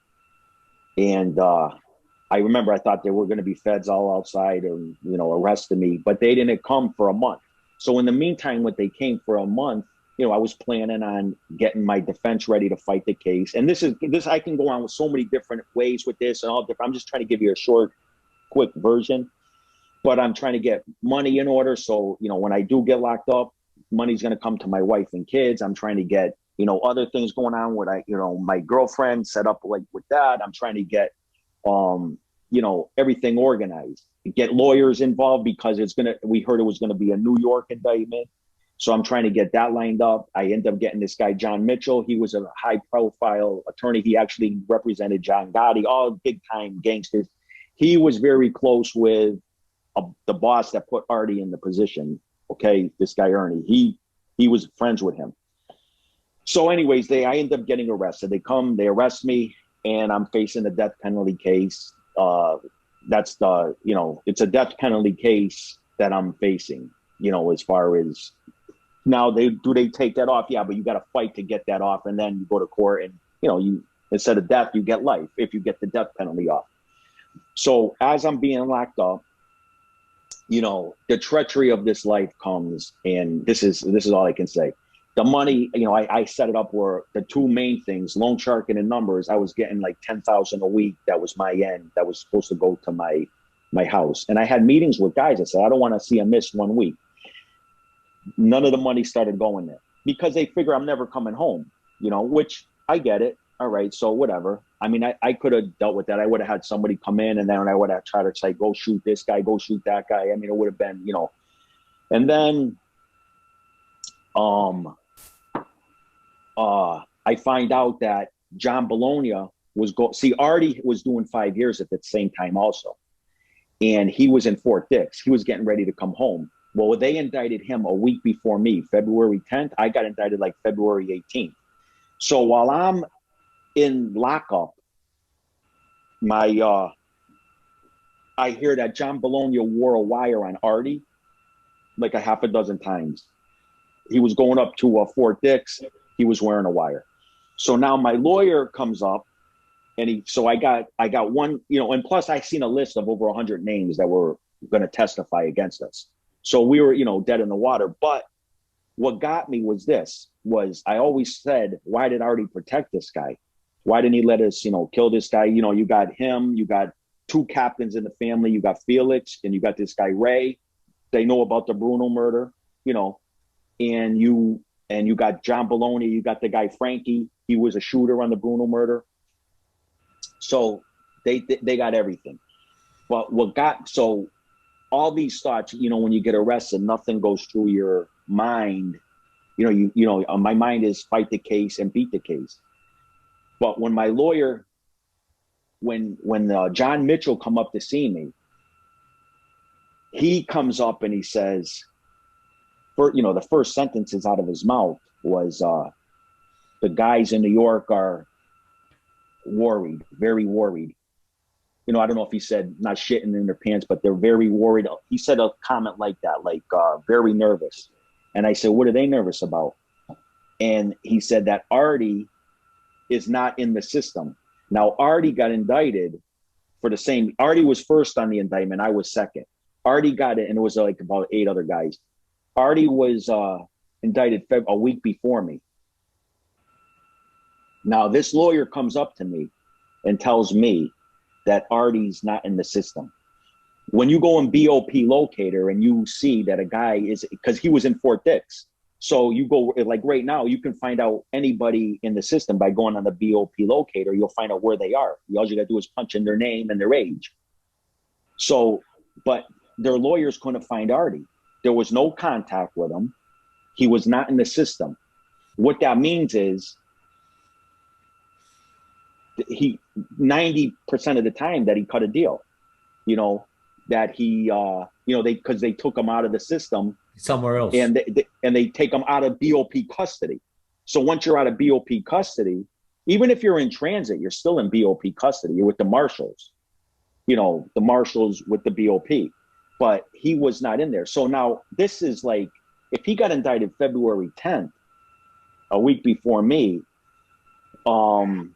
And I remember I thought there were going to be feds all outside and, you know, arresting me, but they didn't come for a month. So in the meantime, when they came for a month, you know, I was planning on getting my defense ready to fight the case. And this I can go on with so many different ways with this and all different. I'm just trying to give you a short, quick version, but I'm trying to get money in order. So, you know, when I do get locked up, money's going to come to my wife and kids. I'm trying to get, you know, other things going on with, my girlfriend set up like with that. I'm trying to get, you know, everything organized, get lawyers involved because we heard it was going to be a New York indictment. So I'm trying to get that lined up. I end up getting this guy, John Mitchell. He was a high profile attorney. He actually represented John Gotti, all big time gangsters. He was very close with the boss that put Artie in the position. Okay. This guy, Ernie, he was friends with him. So anyways, I end up getting arrested. They arrest me, and I'm facing a death penalty case. It's a death penalty case that I'm facing, you know, as far as now they take that off? Yeah, but you got to fight to get that off. And then you go to court and, you know, instead of death, you get life if you get the death penalty off. So as I'm being locked up, you know, the treachery of this life comes, and this is all I can say. The money, you know, I set it up where the two main things, loan sharking and numbers, I was getting like $10,000 a week. That was my end. That was supposed to go to my house. And I had meetings with guys. I said, I don't want to see them miss 1 week. None of the money started going there because they figure I'm never coming home, you know, which I get it. All right. So whatever. I mean, I could have dealt with that. I would have had somebody come in, and then I would have tried to say, go shoot this guy, go shoot that guy. I mean, it would have been, you know, and then I find out that John Bologna was Artie was doing 5 years at the same time also. And he was in Fort Dix. He was getting ready to come home. Well, they indicted him a week before me, February 10th. I got indicted like February 18th. So while I'm in lockup, I hear that John Bologna wore a wire on Artie like a half a dozen times. He was going up to Fort Dix. He was wearing a wire. So now my lawyer comes up, and I got one, and plus I seen a list of over 100 names that were going to testify against us. So we were, dead in the water. But what got me was I always said, why did Artie protect this guy? Why didn't he let us, kill this guy? You got him, you got two captains in the family, you got Felix, and you got this guy, Ray. They know about the Bruno murder, and you got John Bologna, you got the guy, Frankie. He was a shooter on the Bruno murder. So they got everything. But so all these thoughts, when you get arrested, nothing goes through your mind. My mind is fight the case and beat the case. But when my lawyer, when John Mitchell come up to see me, he comes up and he says, the first sentences out of his mouth was, the guys in New York are worried, very worried. I don't know if he said not shitting in their pants, but they're very worried. He said a comment like that, like very nervous. And I said, what are they nervous about? And he said that Artie is not in the system. Now, Artie got indicted for the same. Artie was first on the indictment. I was second. Artie got it, and it was like about 8 other guys. Artie was indicted a week before me. Now, this lawyer comes up to me and tells me that Artie's not in the system. When you go in BOP locator and you see that a guy is, because he was in Fort Dix. So you go, like right now, you can find out anybody in the system by going on the BOP locator. You'll find out where they are. All you got to do is punch in their name and their age. So, but their lawyers couldn't find Artie. There was no contact with him. He was not in the system. What that means is, 90% of the time that he cut a deal, that he, because they took him out of the system somewhere else, and they take him out of BOP custody. So once you're out of BOP custody, even if you're in transit, you're still in BOP custody. You're with the marshals, the marshals with the BOP, but he was not in there. So now this is like, if he got indicted February 10th, a week before me, and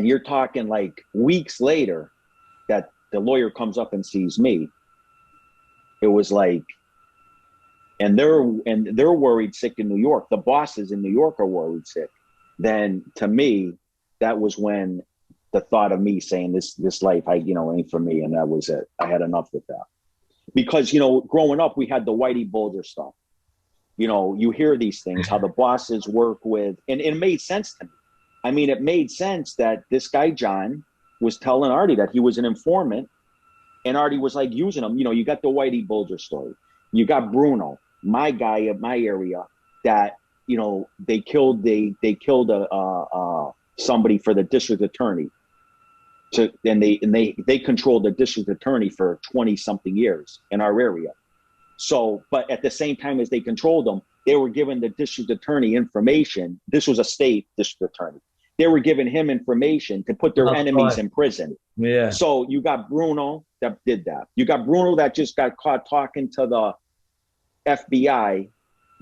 you're talking like weeks later that the lawyer comes up and sees me. It was like, and they're worried sick in New York. The bosses in New York are worried sick. Then to me, that was when the thought of me saying this life, ain't for me. And that was it. I had enough with that. Because, growing up, we had the Whitey Bulger stuff. You hear these things, how the bosses work with, and it made sense to me. I mean, it made sense that this guy, John, was telling Artie that he was an informant, and Artie was like using him. You got the Whitey Bulger story. You got Bruno, my guy at my area, that, they killed somebody for the district attorney. And they controlled the district attorney for 20 something years in our area. So, but at the same time as they controlled them, they were giving the district attorney information. This was a state district attorney. They were giving him information to put their enemies in prison. Yeah. So you got Bruno that did that. You got Bruno that just got caught talking to the FBI,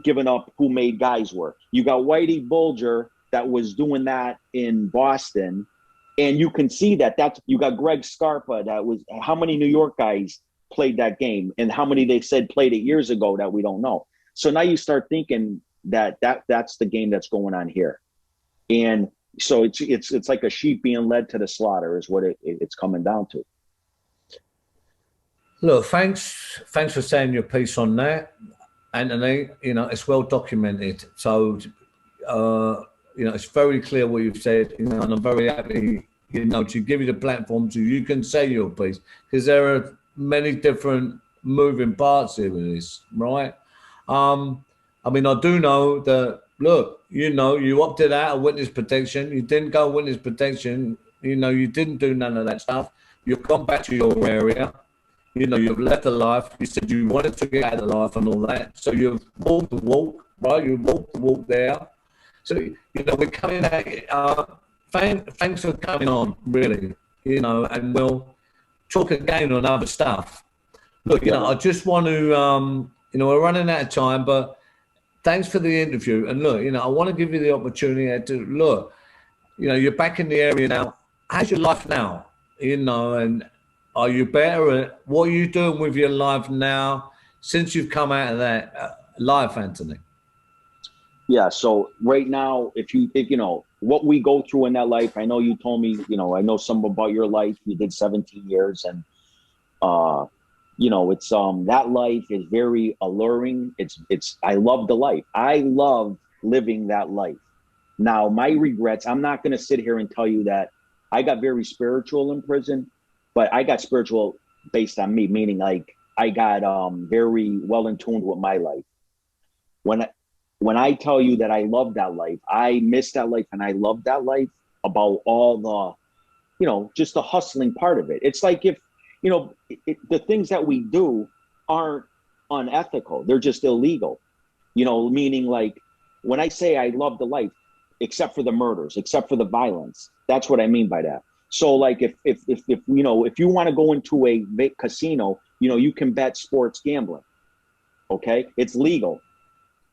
giving up who made guys work. You got Whitey Bulger that was doing that in Boston. And you can see you got Greg Scarpa that was, how many New York guys played that game and how many they said played it years ago that we don't know. So now you start thinking that's the game that's going on here. And so it's like a sheep being led to the slaughter is what it's coming down to. Look, thanks for saying your piece on that, Anthony. It's well documented. So, it's very clear what you've said, and I'm very happy, to give you the platform so you can say your piece, because there are many different moving parts here with this, right? I mean, I do know that, look, you know, you opted out of witness protection. You didn't go witness protection. You know, you didn't do none of that stuff. You've gone back to your area. You know, you've left the life. You said you wanted to get out of the life and all that. So you've walked the walk, right? You walked the walk there. So, you know, we're coming at it. Thanks for coming on, really. You know, and we'll talk again on other stuff. Look, you know, I just want to, you know, we're running out of time, but thanks for the interview. And look, you know, I want to give you the opportunity to look, you know, you're back in the area now. How's your life now? You know, and are you better? What are you doing with your life now since you've come out of that life, Anthony? Yeah. So right now, if you know what we go through in that life, I know you told me, you know, I know some about your life. You did 17 years, and you know, it's that life is very alluring. I love the life. I love living that life. Now, my regrets, I'm not going to sit here and tell you that I got very spiritual in prison, but I got spiritual based on me, meaning like I got very well in tune with my life. When I tell you that I love that life, I miss that life and I love that life about all the, you know, just the hustling part of it. It's like if, you know, the things that we do aren't unethical. They're just illegal, you know, meaning like when I say I love the life, except for the murders, except for the violence, that's what I mean by that. So like if you know, if you want to go into a casino, you know, you can bet sports gambling. Okay. It's legal.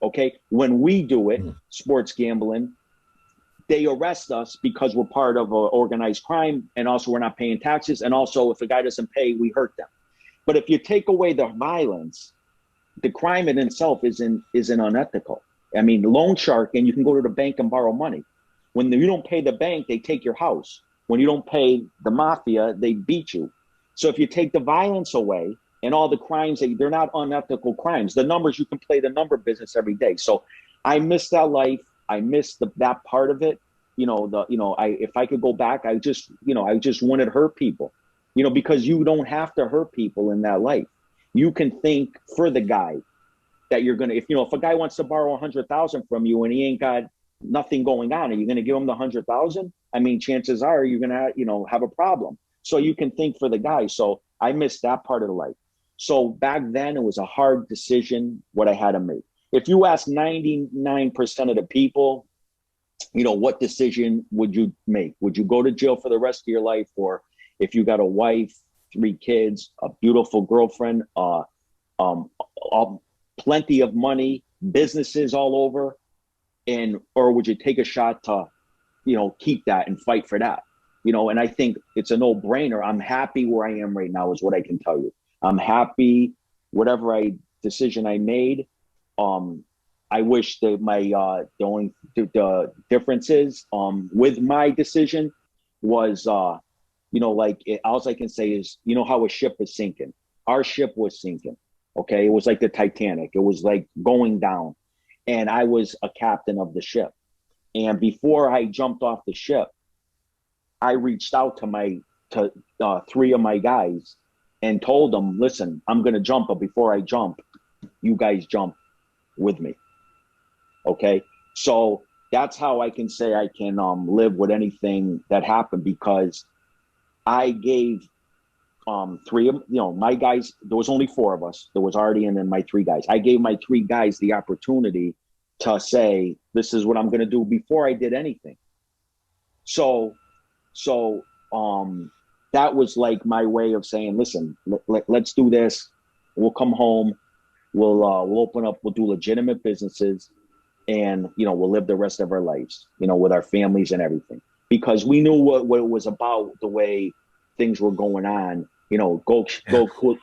Okay. When we do it, sports gambling, they arrest us because we're part of organized crime, and also we're not paying taxes, and also if a guy doesn't pay, we hurt them. But if you take away the violence, the crime in itself isn't unethical. I mean, loan shark, and you can go to the bank and borrow money. When you don't pay the bank, they take your house. When you don't pay the mafia, they beat you. So if you take the violence away and all the crimes, they're not unethical crimes. The numbers, you can play the number business every day. So I miss that life. I miss that part of it. You know, if I could go back, I just wouldn't hurt people, you know, because you don't have to hurt people in that life. You can think for the guy that you're going to, if a guy wants to borrow 100,000 from you and he ain't got nothing going on, are you going to give him the 100,000? I mean, chances are you're going to, have a problem. So you can think for the guy. So I missed that part of the life. So back then it was a hard decision what I had to make. If you ask 99% of the people, what decision would you make? Would you go to jail for the rest of your life? Or if you got a wife, 3 kids, a beautiful girlfriend, plenty of money, businesses all over, or would you take a shot to, keep that and fight for that? And I think it's a no-brainer. I'm happy where I am right now is what I can tell you. I'm happy, whatever decision I made. I wish that the only difference is with my decision was, all I can say is, how a ship is sinking. Our ship was sinking. Okay. It was like the Titanic. It was like going down, and I was a captain of the ship. And before I jumped off the ship, I reached out to 3 of my guys and told them, listen, I'm going to jump, but before I jump, you guys jump with me. Okay. So that's how I can say I can live with anything that happened, because I gave 3 of my guys. There was only 4 of us. There was Artie and then my 3 guys. I gave my 3 guys the opportunity to say, this is what I'm going to do before I did anything. So that was like my way of saying, listen, let's do this. We'll come home. We'll open up. We'll do legitimate businesses, and we'll live the rest of our lives, with our families and everything, because we knew what it was about. The way things were going on, go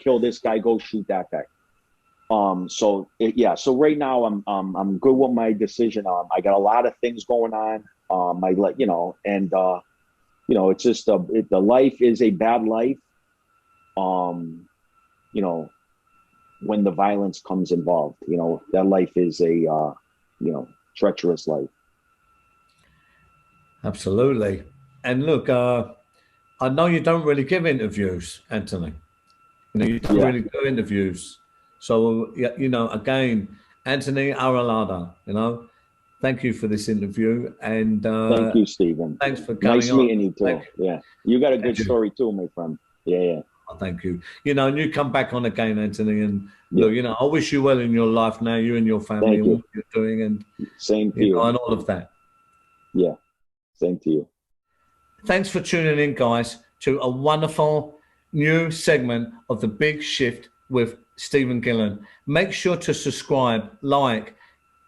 kill this guy, go shoot that guy. So right now I'm good with my decision. I got a lot of things going on. It's just the life is a bad life. When the violence comes involved, that life is a treacherous life. Absolutely. And look, I know you don't really give interviews, Anthony. You don't really do interviews. So, again, Anthony Arillotta, you know, thank you for this interview. And thank you, Stephen. Thanks for coming nice on. meeting you too. Yeah, you got a good story too, my friend. Yeah. Oh, thank you. You know, and you come back on again, Anthony, and look, you know, I wish you well in your life now, you and your family, and what you're doing, and same to you, and all of that. Yeah, same to you. Thanks for tuning in, guys, to a wonderful new segment of The Big Shift with Stephen Gillen. Make sure to subscribe, like,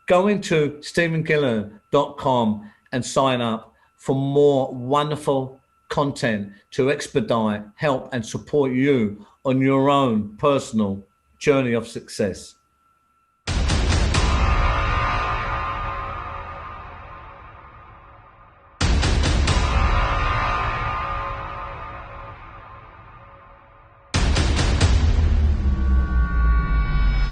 go into stephengillen.com and sign up for more wonderful content to expedite, help, and support you on your own personal journey of success.